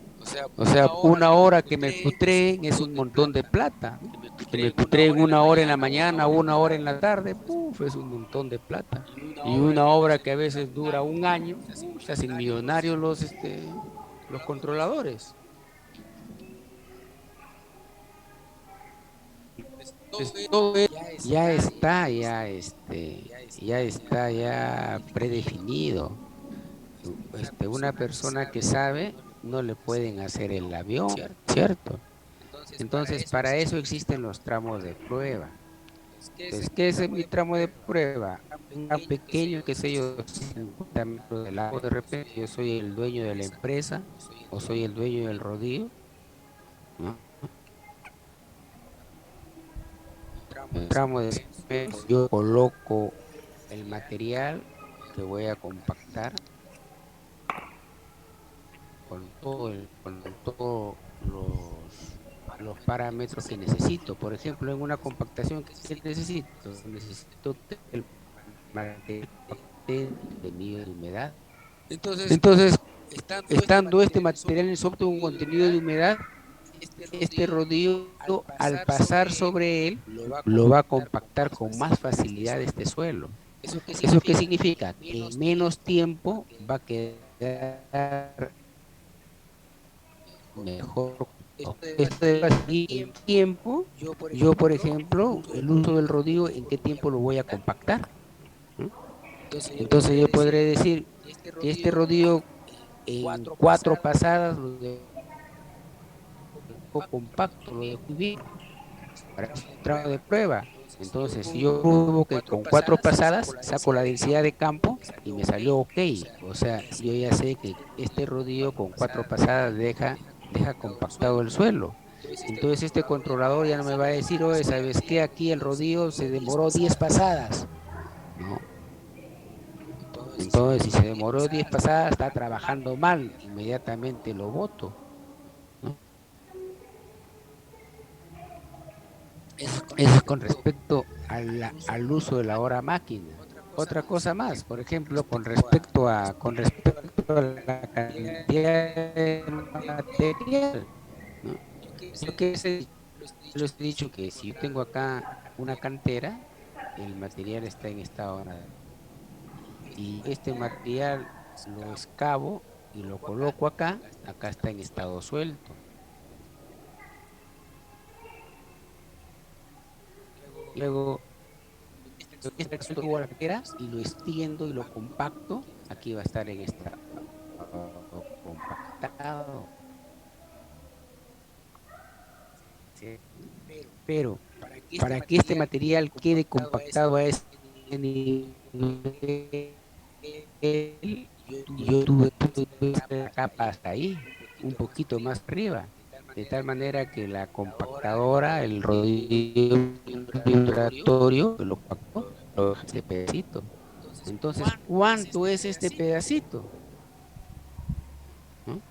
O sea, una hora que me putreen es un montón de plata, ¿no? Que me putreen una hora en la mañana, una hora en la tarde, ¡puf! Es un montón de plata. Y una obra que a veces dura un año, se hacen millonarios los controladores. Entonces, todo ya está ya predefinido. Una persona que sabe no le pueden hacer el avión, ¿cierto? Entonces, para eso existen los tramos de prueba. Entonces, ¿qué es mi tramo de prueba? Un tramo pequeño, qué sé yo, 50 metros de largo, de repente yo soy el dueño de la empresa o soy el dueño del rodillo, ¿no? El tramo de prueba, yo coloco el material que voy a compactar con todos los parámetros que necesito. Por ejemplo, en una compactación que necesito que el material esté contenido de humedad. Entonces, estando este material en soporte un contenido de humedad, este rodillo al pasar sobre él lo va a compactar con más facilidad este suelo. ¿Eso qué significa? Que en menos tiempo va a quedar mejor. Esto debe seguir el tiempo. Yo, por ejemplo, el uso del rodillo, ¿en qué tiempo lo voy a compactar? ¿No? Entonces yo podré decir que este rodillo en 4 pasadas lo dejo compacto, lo dejo bien para el tramo de prueba. Entonces, si yo pruebo que con 4 pasadas saco la densidad de campo y me salió ok, o sea, yo ya sé que este rodillo con 4 pasadas deja compactado el suelo. Entonces este controlador ya no me va a decir, oye, ¿sabes qué? Aquí el rodillo se demoró 10 pasadas. No. Entonces, si se demoró 10 pasadas, está trabajando mal, inmediatamente lo boto, ¿no? Eso es con respecto al uso de la hora máquina. Otra cosa más, por ejemplo, con respecto a la cantidad de material, ¿no? Yo que les he dicho que si yo tengo acá una cantera, el material está en estado natural. Y este material lo excavo y lo coloco acá está en estado suelto. Luego subo a la cantera y lo extiendo y lo compacto, aquí va a estar en estado compactado. ¿Sí? Pero para que este material quede compactado a ese nivel, yo tuve la capa hasta ahí, un poquito más arriba, de tal manera que la compactadora, el rodillo vibratorio, lo compactó, este pedacito. Entonces, ¿cuánto es este pedacito? ¿No?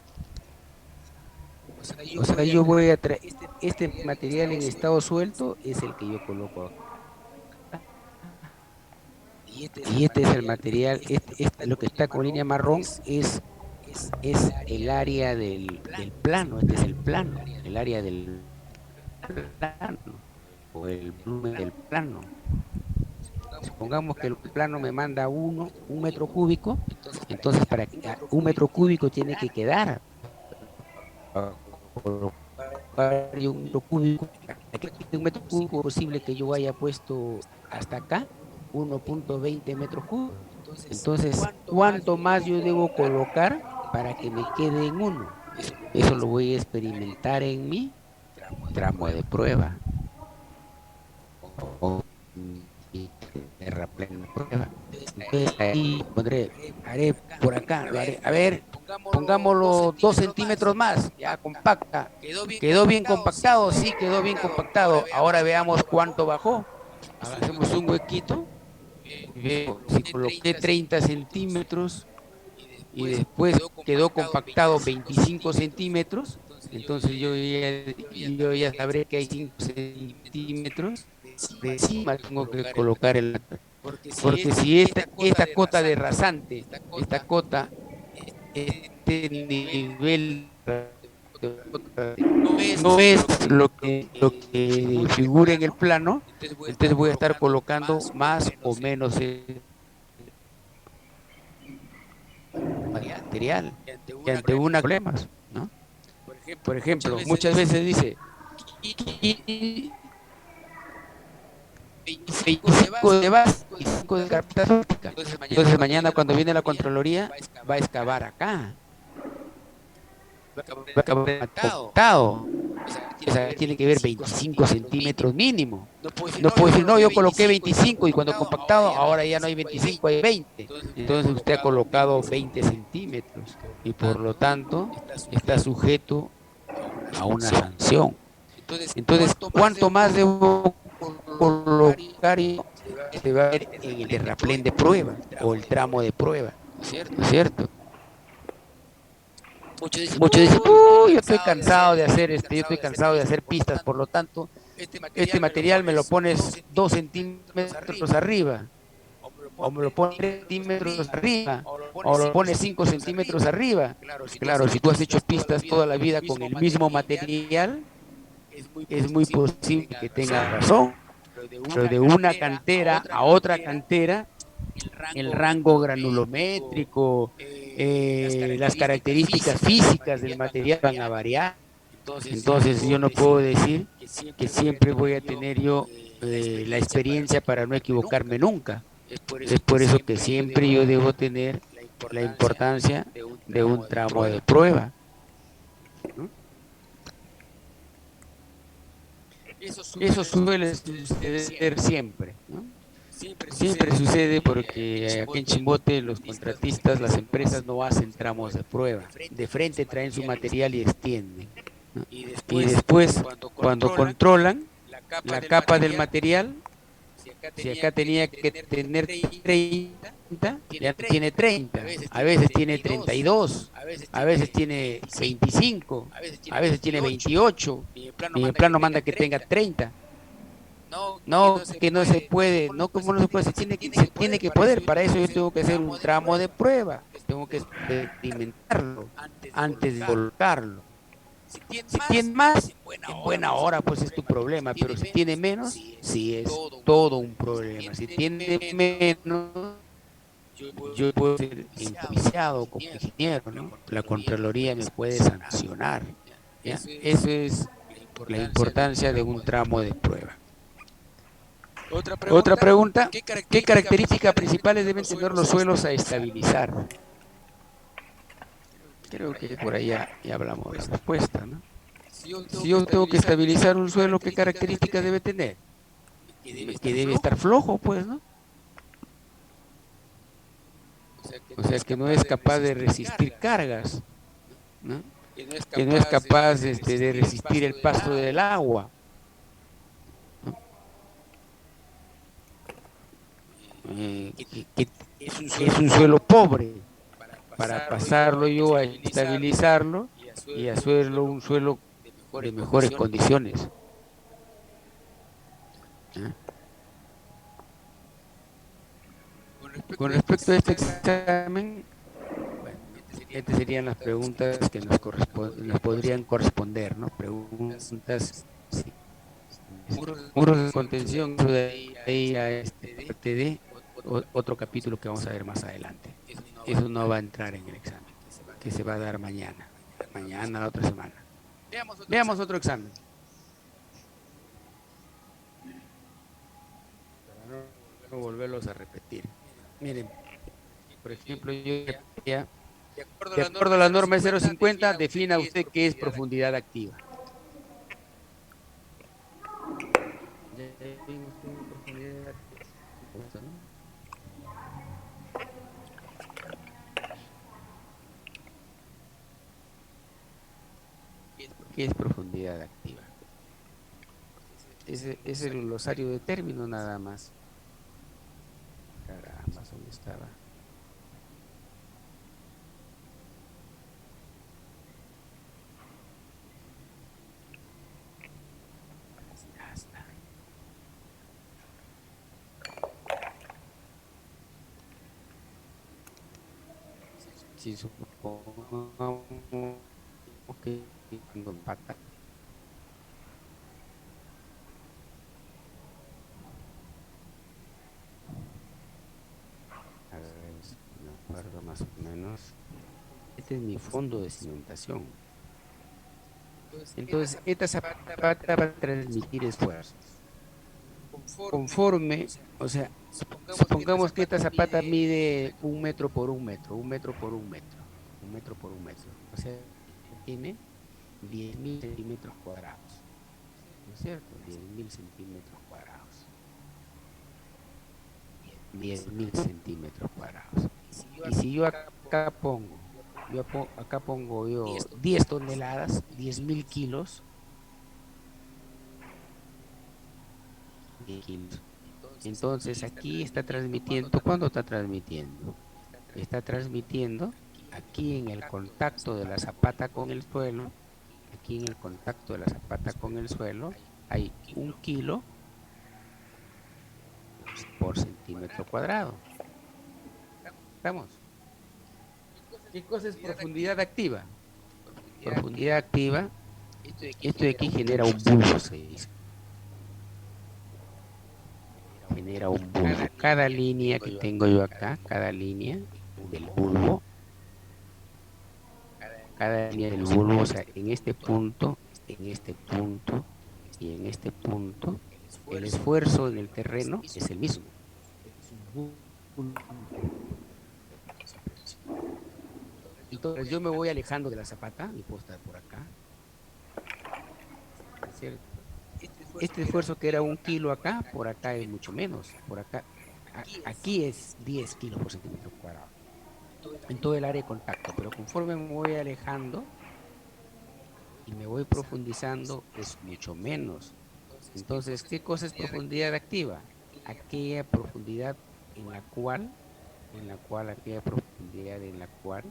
O sea, yo voy a traer este material en estado suelto, es el que yo coloco acá. Y este es el material, lo que está con línea marrón es el área del plano, este es el plano, el área del plano, o el volumen del plano. Supongamos que el plano me manda un metro cúbico, entonces para que un metro cúbico tiene que quedar un metro cúbico, un metro cúbico posible que yo haya puesto hasta acá 1.20 metros cúbicos. Entonces, ¿cuánto más yo debo colocar para que me quede en uno? Eso lo voy a experimentar en mi tramo de prueba o mi terraplén de prueba. Entonces ahí haré por acá, lo haré. A ver, pongámoslo 2 centímetros más, ya compacta. ¿Quedó bien compactado? Sí, quedó bien compactado. Ahora veamos cuánto bajó. Hacemos un huequito. Veo, si coloqué 30 centímetros y después quedó compactado 25 centímetros, entonces yo ya sabré que hay 5 centímetros de encima tengo que colocar porque si esta cota de rasante, esta cota, este nivel no es lo que figura en el plano, entonces voy a estar colocando más o menos material y ante una problemas, ¿no? Por ejemplo, muchas veces dice 25 de base y 5 de carpeta asfáltica. Entonces mañana cuando viene la Contraloría va a excavar acá, va a excavar compactado. O sea, tiene que ver 25 centímetros mínimo. No puedo decir, no, yo coloqué 25 y cuando compactado ahora ya no hay 25, hay 20. Entonces usted ha colocado 20 centímetros y por lo tanto está sujeto a una sanción. Entonces, ¿cuánto más debo colocar? Se va a ver en el terraplén de prueba o el tramo de prueba, ¿no es cierto? Muchos dicen, yo estoy cansado de hacer yo estoy cansado de hacer pistas, por lo tanto, este material me lo pones 2 centímetros arriba, o me lo pones 3 centímetros arriba, o lo pones 5 centímetros arriba. Claro, si tú has hecho pistas toda la vida con el mismo material, es muy posible que tengas razón, pero de una cantera a otra cantera, el rango granulométrico, las características físicas del material van a variar. Entonces yo no puedo decir que siempre voy a tener yo la experiencia para no equivocarme nunca. Es por eso que siempre yo debo tener la importancia de un tramo de prueba, ¿no? Eso suele suceder siempre, ¿no? Siempre sucede porque aquí en Chimbote los contratistas, las empresas no hacen tramos de prueba. De frente traen su material y extienden, ¿no? Y después, cuando controlan la capa del material, si acá tenía que tener 30, ya no tiene 30, a veces tiene 32, a veces tiene 25, a veces tiene 28, y el plano manda que tenga 30. No, que no se puede, no como no se puede, se tiene que poder, para eso yo tengo que hacer un tramo de prueba, tengo que experimentarlo antes de colocarlo. Si tiene más, en buena hora, pues es tu problema, pero si tiene menos, sí es todo un problema. Si tiene menos, yo puedo ser enjuiciado como ingeniero, ¿no? La Contraloría me puede sancionar, ¿ya? Eso es la importancia de un tramo de prueba. Otra pregunta, ¿qué características principales deben tener los suelos a estabilizar? Creo que por ahí ya hablamos la respuesta, ¿no? Si yo tengo que estabilizar un suelo, ¿qué características debe tener? Que debe estar flojo, pues, ¿no? O sea, que no es capaz de resistir cargas, ¿no? Que no es capaz de resistir el paso del agua, ¿no? Que es un suelo pobre, para pasarlo yo a estabilizarlo y hacerlo un suelo de mejores condiciones, ¿eh? Con respecto a este examen, bueno, estas serían las preguntas que nos podrían corresponder, ¿no? Preguntas, sí. Muros de contención, de ahí a parte de otro capítulo que vamos a ver más adelante. Eso no va a entrar en el examen, que se va a dar mañana, la otra semana. Veamos otro examen. Para no volverlos a repetir. Miren, por ejemplo, yo ya, de acuerdo a la norma 050, defina usted qué es profundidad activa. Ya ven usted profundidad activa, ¿no? ¿Qué es profundidad activa? Es el glosario de términos nada más. Caramba, ¿dónde estaba? Ya está. Si supongamos que tengo pata, a ver si me acuerdo más o menos. Este es mi fondo de cimentación. Entonces, esta zapata va a transmitir esfuerzos. Conforme, o sea, supongamos que esta zapata mide 1 metro por 1 metro, 1 metro por 1 metro, 1 metro por 1 metro. O sea, tiene 10.000 centímetros cuadrados. ¿No es cierto? 10.000 centímetros cuadrados. 10.000 centímetros cuadrados. Y si yo acá pongo yo 10 toneladas, 10.000 kilos, 10 kilos. Entonces aquí está transmitiendo, ¿cuándo está transmitiendo? Está transmitiendo aquí en el contacto de la zapata con el suelo, aquí en el contacto de la zapata con el suelo, hay 1 kilo por centímetro cuadrado. ¿Estamos? ¿Qué cosa es profundidad activa? Profundidad activa, esto de aquí genera un bulbo, se dice. Genera un bulbo. Cada línea que tengo yo acá, cada línea del bulbo, cada línea del bulbo, o sea, en este punto y en este punto, el esfuerzo en el terreno es el mismo. Entonces yo me voy alejando de la zapata y puedo estar por acá, ¿no es cierto? Este esfuerzo que era 1 kilo acá, por acá es mucho menos. Por acá, aquí es 10 kilos por centímetro cuadrado en todo el área de contacto, pero conforme me voy alejando y me voy profundizando, es mucho menos. Entonces, ¿qué cosa es profundidad activa? Aquella profundidad aquella profundidad en la cual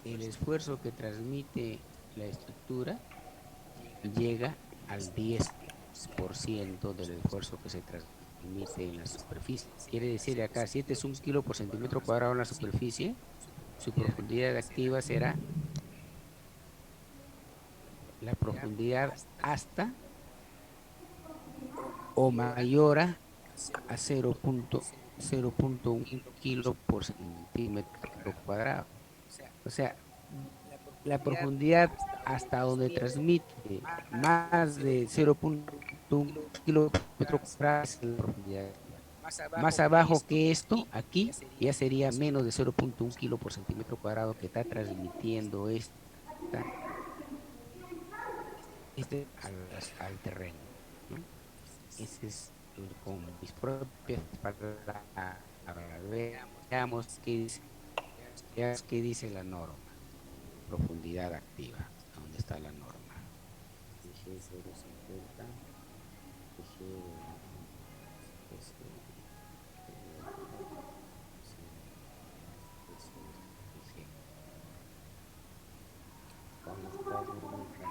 el esfuerzo que transmite la estructura llega al 10% del esfuerzo que se transmite en la superficie. Quiere decir acá, si este es 1 kilo por centímetro cuadrado en la superficie, su profundidad activa será la profundidad hasta o mayor a 0.1 kilo por centímetro cuadrado. O sea, la profundidad hasta donde transmite más de 0.1 kilómetro cuadrado es la profundidad. Más abajo que esto, aquí ya sería menos de 0.1 kilo por centímetro cuadrado que está transmitiendo al terreno, ¿no? Ese es con mis propias palabras. Veamos qué dice la norma. Profundidad activa. ¿Dónde está la norma? G 050, ¿dónde está normita?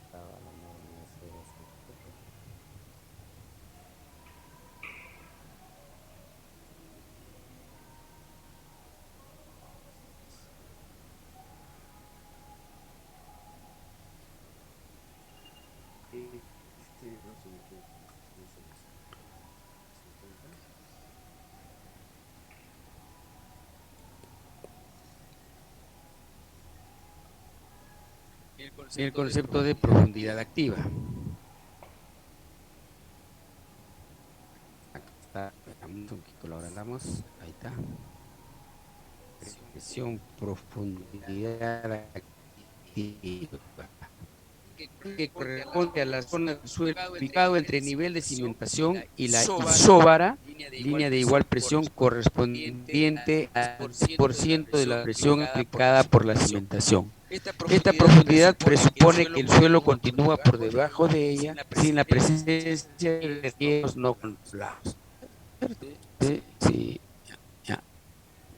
Estaba la norma 050. El concepto de profundidad activa. Acá está, un poquito lo agrandamos, ahí está. Expresión profundidad activa, que corresponde a la zona del suelo ubicado entre el nivel de cimentación y la isóbara, línea de igual presión correspondiente al 10% de la presión aplicada por la cimentación. Esta profundidad presupone que el suelo continúa por debajo de ella sin la presencia de rielos no controlados. Sí, ya.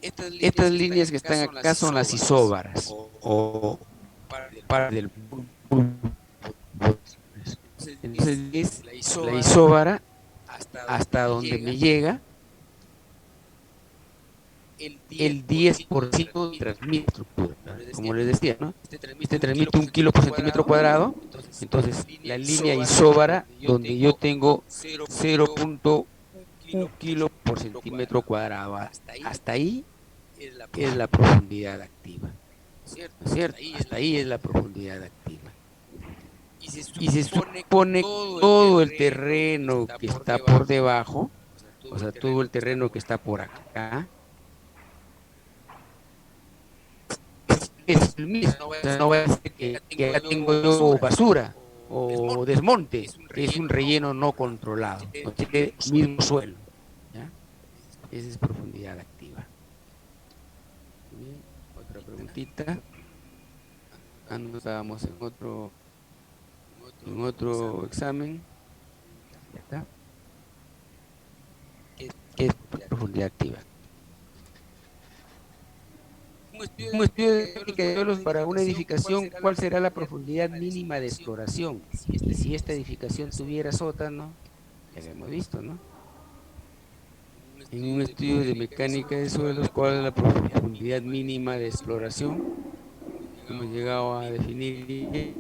Estas líneas que están acá son las isóbaras o parte del bulbo. Entonces es la isóbara hasta donde me llega el 10% transmite estructura, como les decía, ¿no? Este transmite 1 kilo por centímetro cuadrado, entonces la línea isóbara donde yo tengo 0.1 kilo por centímetro cuadrado, hasta ahí es la profundidad activa, ¿no es cierto? Hasta ahí es la profundidad activa. Y se supone todo el terreno que está por debajo, o sea, todo el terreno que está por acá, es el mismo. O sea, no va a ser que acá tengo yo basura o desmonte, que es un relleno no controlado, no tiene el mismo suelo, ¿ya? Esa es profundidad activa. Bien, otra preguntita. No estábamos en otro examen. Ya está. ¿Qué es profundidad activa? Un estudio de técnica de suelos para una edificación, ¿cuál será la profundidad mínima de exploración? Y si esta edificación tuviera sótano, ya lo hemos visto, ¿no? En un estudio de mecánica de suelos, ¿cuál es la profundidad mínima de exploración? Hemos llegado a definir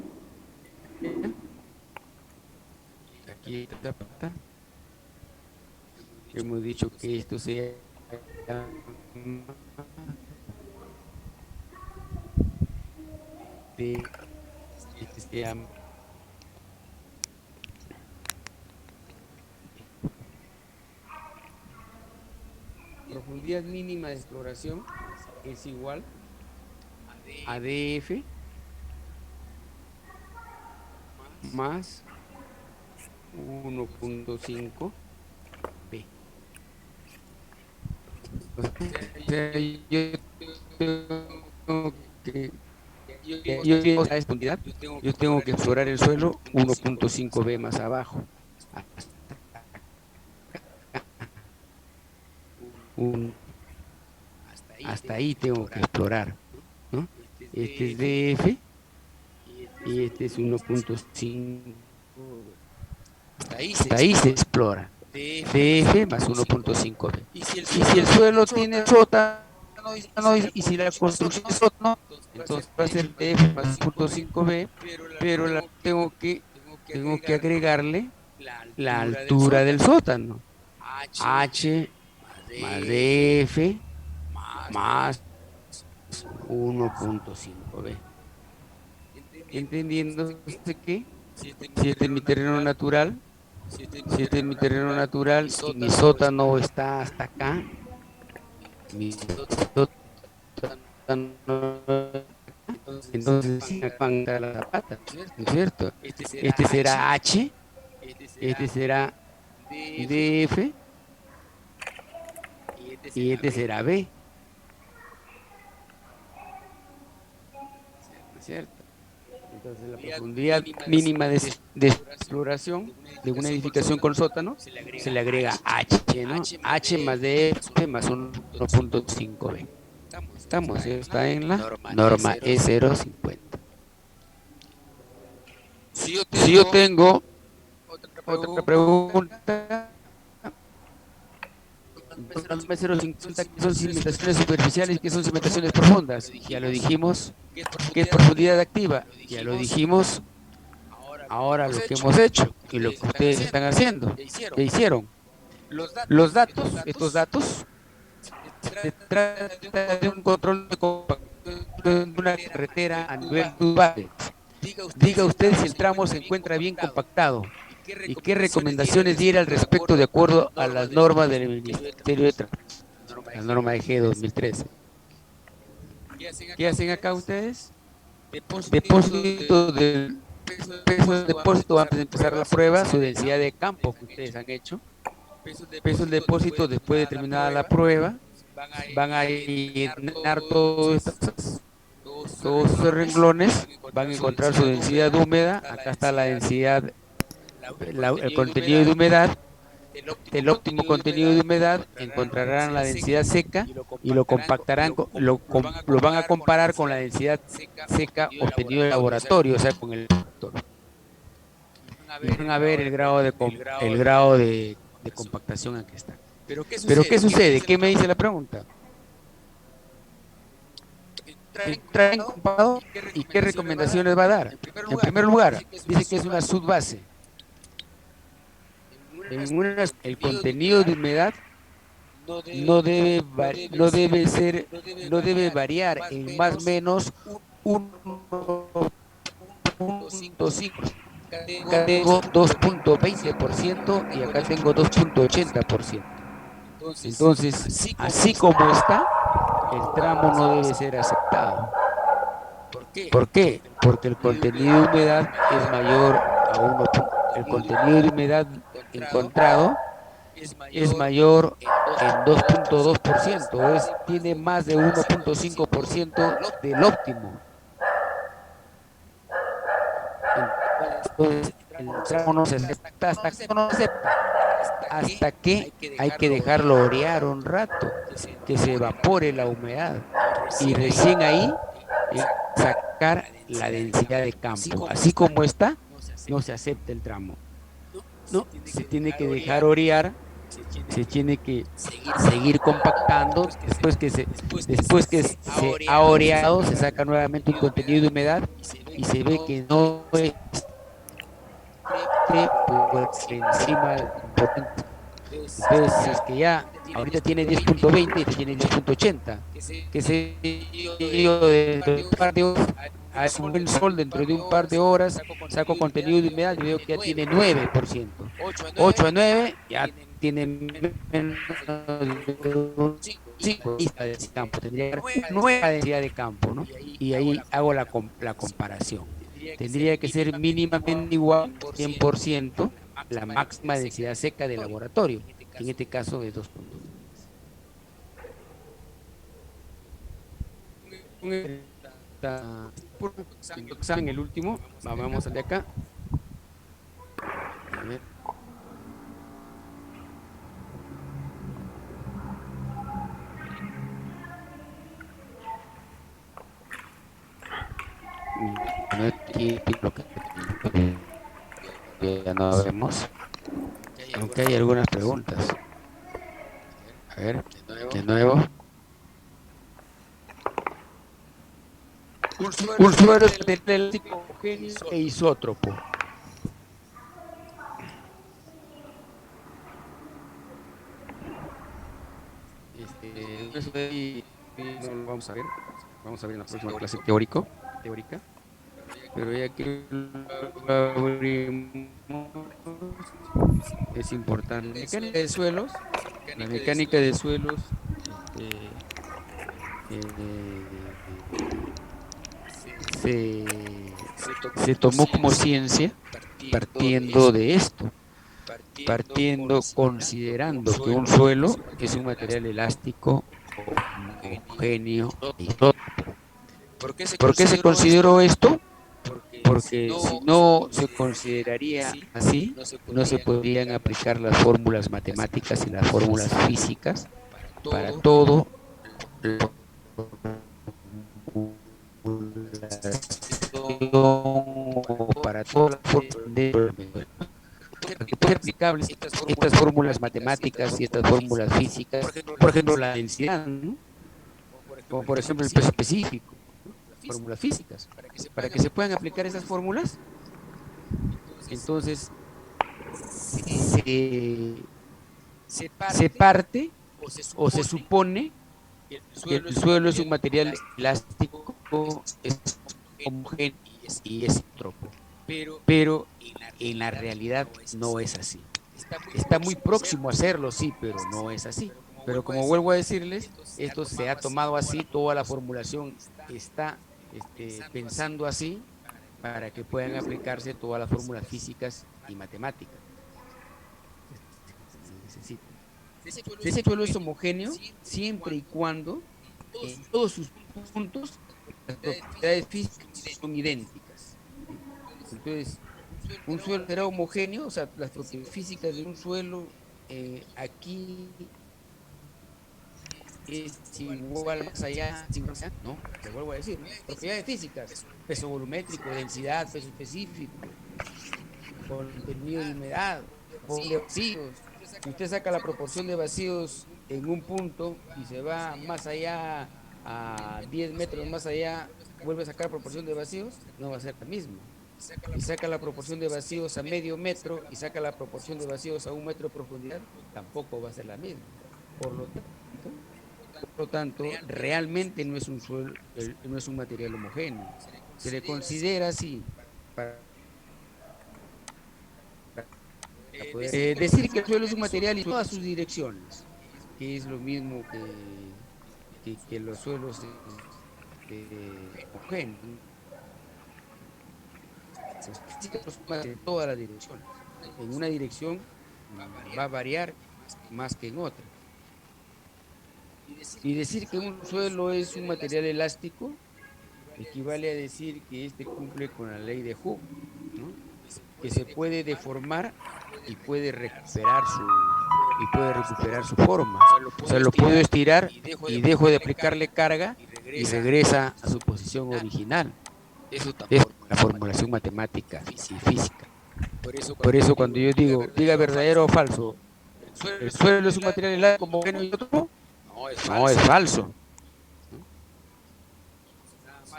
aquí esta parte. Hemos dicho que esto sea se llama profundidad mínima de exploración es igual a DF más 1.5 P. O sea, yo tengo esa profundidad, yo tengo que explorar el suelo 1.5 B más abajo. Hasta ahí tengo que explorar, ¿no? Este es DF y este es 1.5. Hasta ahí se explora. DF más 1.5 B. Y si el suelo tiene sótano y si la construcción es sótano, entonces va a ser DF más 1.5 B, pero tengo que agregarle la altura del sótano. H más DF más 1.5 B. Entendiendo que si este es mi terreno natural, y mi sótano está hasta acá, mi sótano, entonces sí me van a dar la zapata, ¿no es cierto? Este será H, este será DF y este será B, ¿no es cierto? Entonces la profundidad mínima de exploración de una edificación con sótano se le agrega H, ¿no? H más DF más 1.5 B. Estamos, está en la norma E050. Si yo tengo otra pregunta, norma E050, ¿qué son cimentaciones superficiales y qué son cimentaciones profundas? Ya lo dijimos. ¿Qué es profundidad activa? Ya lo dijimos. Ahora lo que hemos hecho y lo que ustedes están haciendo, ¿qué hicieron? Los datos, estos datos, se trata de un control de compactación de una carretera a nivel urbano. Diga usted si el tramo se encuentra bien compactado y qué recomendaciones diera al respecto de acuerdo a las normas del Ministerio de Transporte, la norma de G 2013. ¿Qué hacen acá ustedes? Depósito del peso del depósito antes de empezar la prueba, su densidad de campo que ustedes han hecho, peso del depósito después de terminada la prueba, van a llenar todos esos renglones, van a encontrar su densidad húmeda, acá está la densidad, el contenido de humedad, el óptimo contenido de humedad, encontrarán la densidad seca y lo compactarán, lo van a comparar con la densidad seca obtenida en laboratorio, o sea, con el van a ver el grado de compactación en que está. Pero ¿qué sucede? ¿Qué me dice la pregunta? ¿Traen compactado y qué recomendaciones va a dar? En primer lugar, dice que es una subbase. El contenido de humedad no debe variar en más o menos 1.5. Acá tengo 2.20% y acá tengo 2.80%. Entonces, así como está, el tramo no debe ser aceptado. ¿Por qué? Porque el contenido de humedad es mayor a 1. El contenido de humedad encontrado es mayor en 2.2%, tiene más de 1.5% del óptimo. Entonces, el tramo no se acepta hasta que hay que dejarlo orear un rato, que se evapore la humedad y recién ahí sacar la densidad de campo. Así como está, no se acepta el tramo. No, se tiene que dejar orear, se tiene que seguir compactando. Después que se ha oreado, se saca nuevamente un contenido de humedad y se ve que no es por encima del importante. Entonces, si es que ya ahorita tiene 10.20 y tiene 10.80, que se yo dentro de un par de horas, a un buen sol dentro de un par de horas, saco contenido de humedad y veo que ya tiene 9%. 8 a 9 ya tiene menos de un 5 de campo, tendría que haber nueva densidad de campo, ¿no? Y ahí hago la comparación. Tendría que ser mínimamente igual, 100%, la máxima densidad seca del laboratorio, que en este caso es 2.2. En el último, vamos al de acá. A ver. Aquí lo que ya no vemos, aunque hay algunas preguntas. A ver, de nuevo. Un suelo es eléctrico, homogéneo e isótropo. Eso de ahí no lo vamos a ver. Vamos a ver en la próxima clase teórica. Pero ya que lo abrimos, es importante. Mecánica de suelos. La mecánica de suelos eh, se tomó como ciencia partiendo de esto, considerando que un suelo es un material elástico, homogéneo e isótropo. ¿Por qué se consideró esto? Porque si no se consideraría así, no se podrían aplicar las fórmulas matemáticas y las fórmulas físicas para todo para todas las fórmulas de ser aplicables estas fórmulas matemáticas y estas fórmulas físicas, por ejemplo la densidad, ¿no? Como por ejemplo el peso específico, fórmulas físicas, para que se puedan aplicar esas fórmulas. Entonces se parte o se supone que el suelo es un material elástico, es homogéneo y es isótropo, pero en la realidad no es así. Está muy próximo a hacerlo, sí, pero no es así. Pero como vuelvo a decirles, esto se ha tomado así, toda la formulación está pensando así para que puedan aplicarse todas las fórmulas físicas y matemáticas que se necesitan. Ese suelo es homogéneo siempre y cuando en todos sus puntos las propiedades físicas son idénticas. Entonces, un suelo será homogéneo, o sea, las propiedades físicas de un suelo aquí es igual más allá, ¿no? Te vuelvo a decir, ¿no? Propiedades físicas, peso volumétrico, densidad, peso específico, contenido de humedad, de vacíos. Si usted saca la proporción de vacíos en un punto y se va más allá a 10 metros más allá, vuelve a sacar la proporción de vacíos, no va a ser la misma. Y saca la proporción de vacíos a medio metro y saca la proporción de vacíos a 1 metro de profundidad, tampoco va a ser la misma. Por lo tanto, realmente no es un suelo, no es un material homogéneo. Se le considera así para poder decir que el suelo es un material y todas sus direcciones, que es lo mismo que los suelos homogéneos, en todas las direcciones. En una dirección va a variar más que en otra. Y decir que un suelo es un material elástico equivale a decir que este cumple con la ley de Hooke, ¿no? Que se puede deformar y puede recuperar su forma. O sea, lo puedo estirar y dejo de aplicarle carga y regresa a su posición original. Es la formulación matemática y física. Por eso cuando yo diga verdadero o falso, ¿el suelo es un material elástico homogéneo y otro? No, es falso.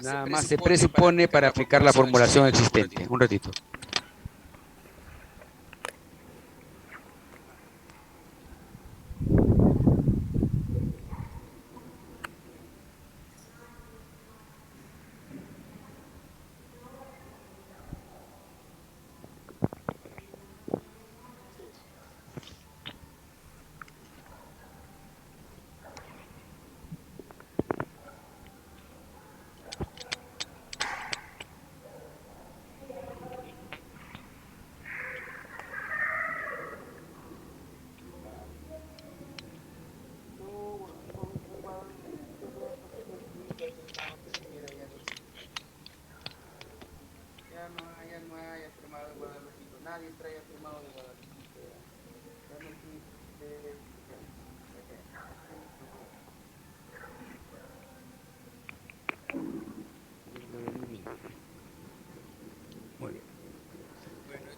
Nada más se presupone para aplicar la formulación existente. Un ratito.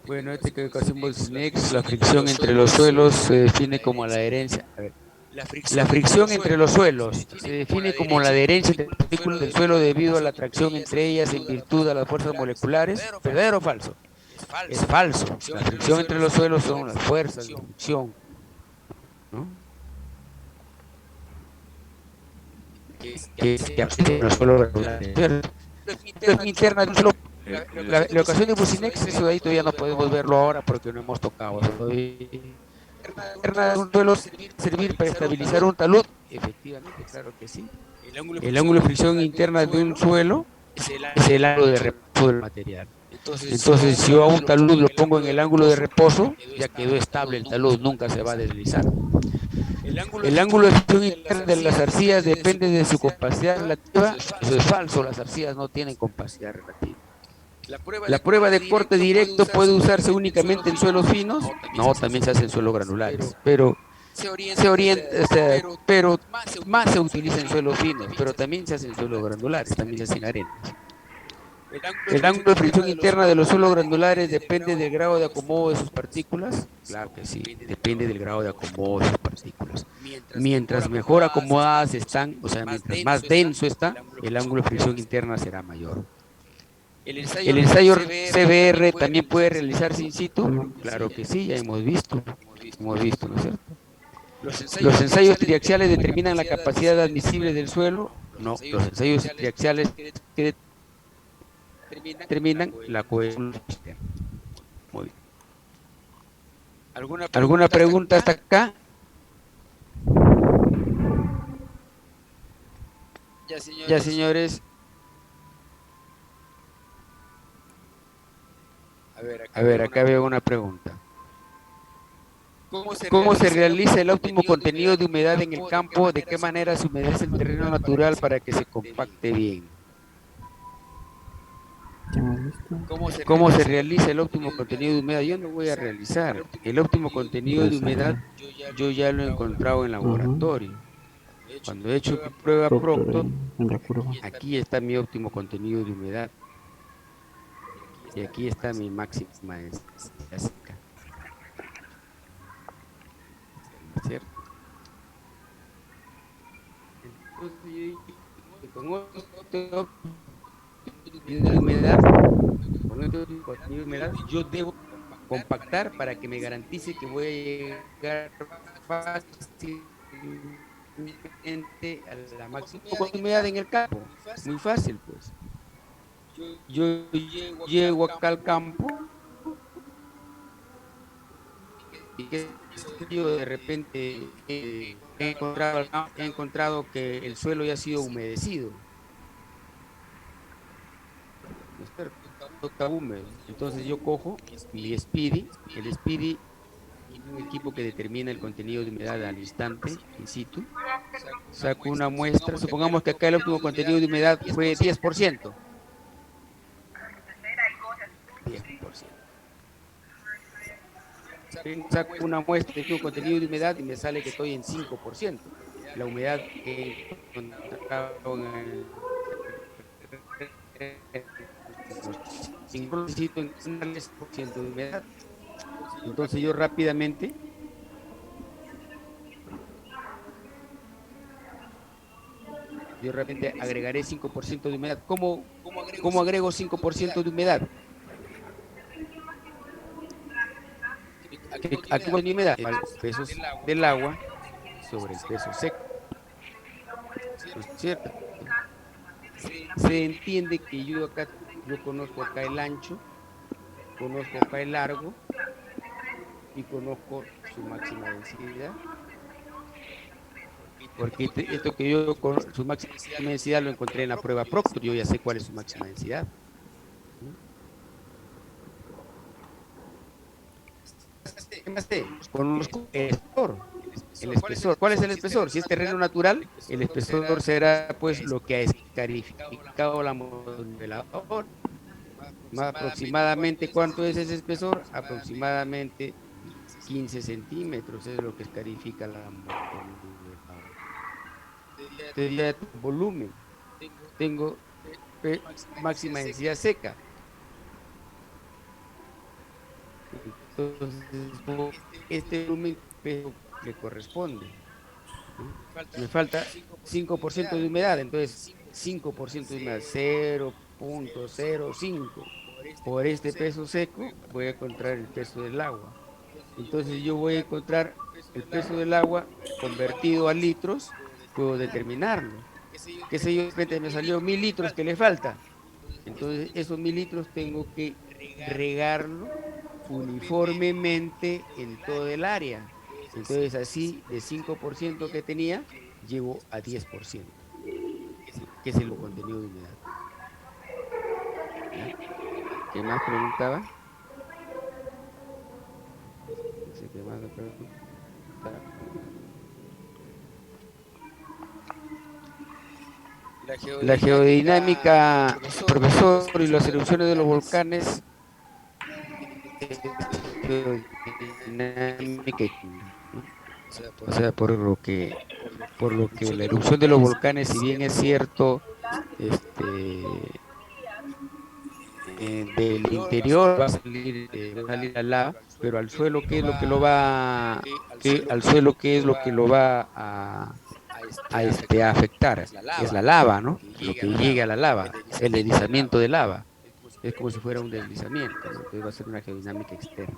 Bueno, que hacemos next, la fricción entre los suelos se define como la adherencia. A ver, la fricción entre los suelos se define como la adherencia entre las partículas del suelo debido a la atracción entre ellas en virtud de las fuerzas moleculares. ¿Verdadero o falso? Es falso. La fricción entre los suelos son las fuerzas de fricción, ¿no? que aparecen en los suelos regulares. La interna del suelo, la ecuación de Boussinex, eso de ahí todavía no podemos verlo ahora porque no hemos tocado. La interna de un suelo servir para estabilizar un talud. Efectivamente, claro que sí. El ángulo de fricción interna de un suelo es el ángulo de reposo del material. Entonces, si yo a un talud lo pongo en el ángulo de reposo, ya quedó estable el talud, nunca se va a deslizar. El ángulo de fricción interna de las arcillas depende de su capacidad relativa. Eso es falso, las arcillas no tienen capacidad relativa. La prueba de corte directo puede usarse únicamente en suelos finos. No, también se hace en suelos granulares, pero se orienta, o sea, pero más se utiliza en suelos finos, pero también se hace en suelos granulares, también se hace en arenas. El ángulo de fricción interna de los suelos granulares depende del grado de acomodo de sus partículas. Claro que sí, depende del grado de acomodo de sus partículas. Mientras mejor acomodadas están, o sea, mientras más denso está, el ángulo de fricción interna será mayor. ¿El ensayo CBR también puede realizarse in situ? Claro que sí, ya hemos visto, ¿no es cierto? ¿Los ensayos triaxiales determinan la capacidad admisible del suelo? No, los ensayos triaxiales que determinan la cohesión externa. Muy bien. ¿Alguna pregunta hasta acá? Ya, señores. A ver, acá veo una pregunta. ¿Cómo se realiza el óptimo contenido de humedad en el campo? ¿De qué manera se humedece el terreno natural para que se compacte bien? ¿Cómo se realiza el óptimo contenido de humedad? Yo no voy a realizar. El óptimo contenido de humedad yo ya lo he encontrado en laboratorio. Cuando he hecho mi prueba Proctor, aquí está mi óptimo contenido de humedad. Y aquí está mi máxima densidad seca. ¿Cierto? Entonces, con otro de humedad, yo debo compactar para que me garantice que voy a llegar fácilmente a la máxima humedad en el campo. Muy fácil, pues. Yo llego acá al campo y que yo de repente he encontrado que el suelo ya ha sido humedecido. Está húmedo. Entonces yo cojo mi Speedy, el Speedy es un equipo que determina el contenido de humedad al instante, in situ. Saco una muestra, supongamos que acá el óptimo contenido de humedad fue 10%. 10%. Saco una muestra de contenido de humedad y me sale que estoy en 5%. La humedad que he encontrado en necesito en un 10% de humedad. Entonces yo rápidamente agregaré 5% de humedad. ¿Cómo agrego 5% de humedad? Aquí con mi humedad, los pesos del agua sobre el peso seco. ¿No es cierto? Se entiende que yo conozco acá el ancho, conozco acá el largo y conozco su máxima densidad. Porque esto que yo con su máxima densidad lo encontré en la prueba Proctor, yo ya sé cuál es su máxima densidad. ¿Qué más sé? Conozco el espesor. El espesor. ¿Cuál es el espesor? Si es terreno natural, el espesor será pues lo que ha escarificado la modeladora, Aproximadamente, ¿cuánto es ese espesor? Aproximadamente 15 centímetros es lo que califica la motonía del agua. Este día de volumen, tengo máxima densidad seca. Entonces, este volumen le corresponde, ¿no? Me falta 5% de humedad, entonces 5% de humedad, 0.05. Por este peso seco voy a encontrar el peso del agua. Entonces yo voy a encontrar el peso del agua convertido a litros, puedo determinarlo. Qué sé yo, de repente me salió 1000 litros que le falta. Entonces esos 1000 litros tengo que regarlo uniformemente en todo el área. Entonces así de 5% que tenía, llego a 10%, que es el contenido de humedad. ¿Ya? ¿Qué más preguntaba? No sé qué más me preguntaba. La geodinámica, profesor, y las erupciones de los volcanes geodinámica, ¿no? O sea, por lo que la erupción de los volcanes, si bien es cierto, del interior va a salir la lava, pero al suelo, ¿qué es lo que lo va, al suelo, qué es lo que lo va a afectar? Es la lava, ¿no? Lo que llegue a la lava, el deslizamiento de lava. Es como si fuera un deslizamiento, ¿no? Entonces va a ser una geodinámica externa.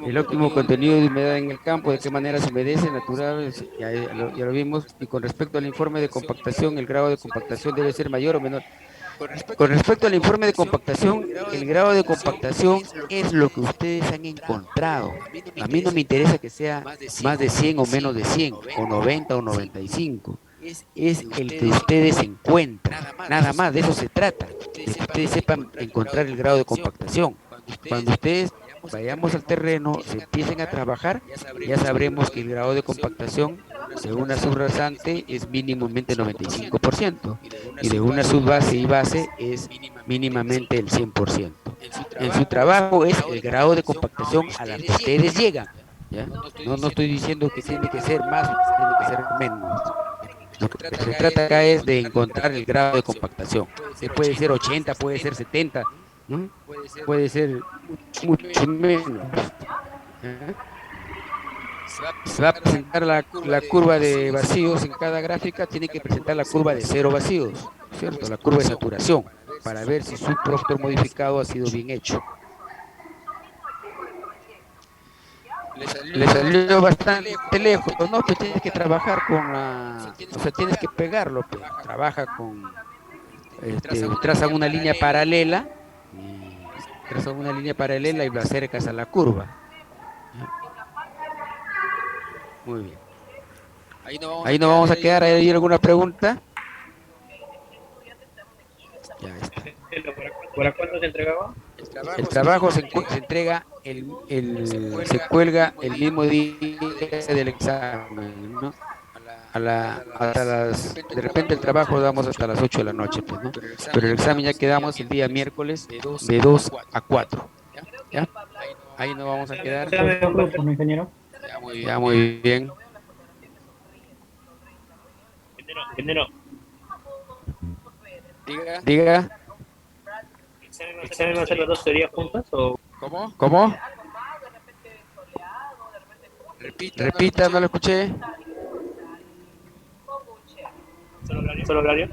El óptimo contenido de humedad en el campo, de qué manera se humedece, natural, ya lo vimos. Y con respecto al informe de compactación, el grado de compactación debe ser mayor o menor. Con respecto al informe de compactación, el grado de compactación es lo que ustedes han encontrado. A mí no me interesa que sea más de 100 o menos de 100, o 90 o 95. Es el que ustedes encuentran. Nada más, de eso se trata, de que ustedes sepan encontrar el grado de compactación. Cuando ustedes vayamos al terreno, se empiecen a trabajar, ya sabremos que el grado de compactación de una subrasante es mínimamente 95%, y de una subbase y base es mínimamente el 100%. En su trabajo es el grado de compactación a la que ustedes llegan, ¿ya? No estoy diciendo que tiene que ser más o que tiene que ser menos. Lo que se trata acá es de encontrar el grado de compactación. Puede ser 80, puede ser 70, ¿no? Puede ser mucho menos. ¿Ya? Se va a presentar la curva de vacíos en cada gráfica, tiene que presentar la curva de cero vacíos, ¿cierto? La curva de saturación, para ver si su productor modificado ha sido bien hecho. Le salió bastante lejos, ¿no? Pues tienes que trabajar con la, o sea, tienes que pegarlo, pues. Trabaja con, traza una línea paralela, y lo acercas a la curva. Muy bien. Ahí nos vamos a quedar. ¿Hay alguna pregunta? Ya está. ¿Para cuándo se entregaba? El trabajo se entrega, se cuelga el mismo día del examen, ¿no? De repente el trabajo lo damos hasta las 8 de la noche, pues, ¿no? Pero el examen ya quedamos el día miércoles de 2 a 4. ¿Ya? Ahí nos vamos a quedar. Ingeniero. Ya, muy bien. Ingeniero. Diga. ¿El examen va a ser las dos teorías juntas o...? ¿Cómo? Repita, no lo escuché. ¿Solo horario?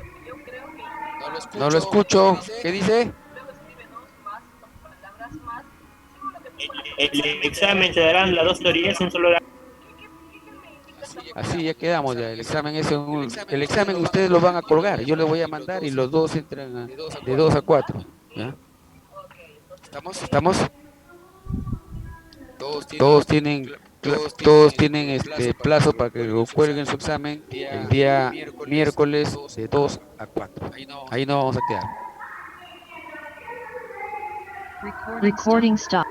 No lo escucho. ¿Qué dice? El examen se darán las dos teorías en un solo horario. Así ya quedamos ya. El examen el examen ustedes lo van a colgar. Yo les voy a mandar y los dos entran de 2 a 4. ¿Ya? ¿Estamos? Todos tienen plazo para que lo cuelguen su examen el día miércoles de 2 a 4. Ahí no vamos a quedar. Recording stop.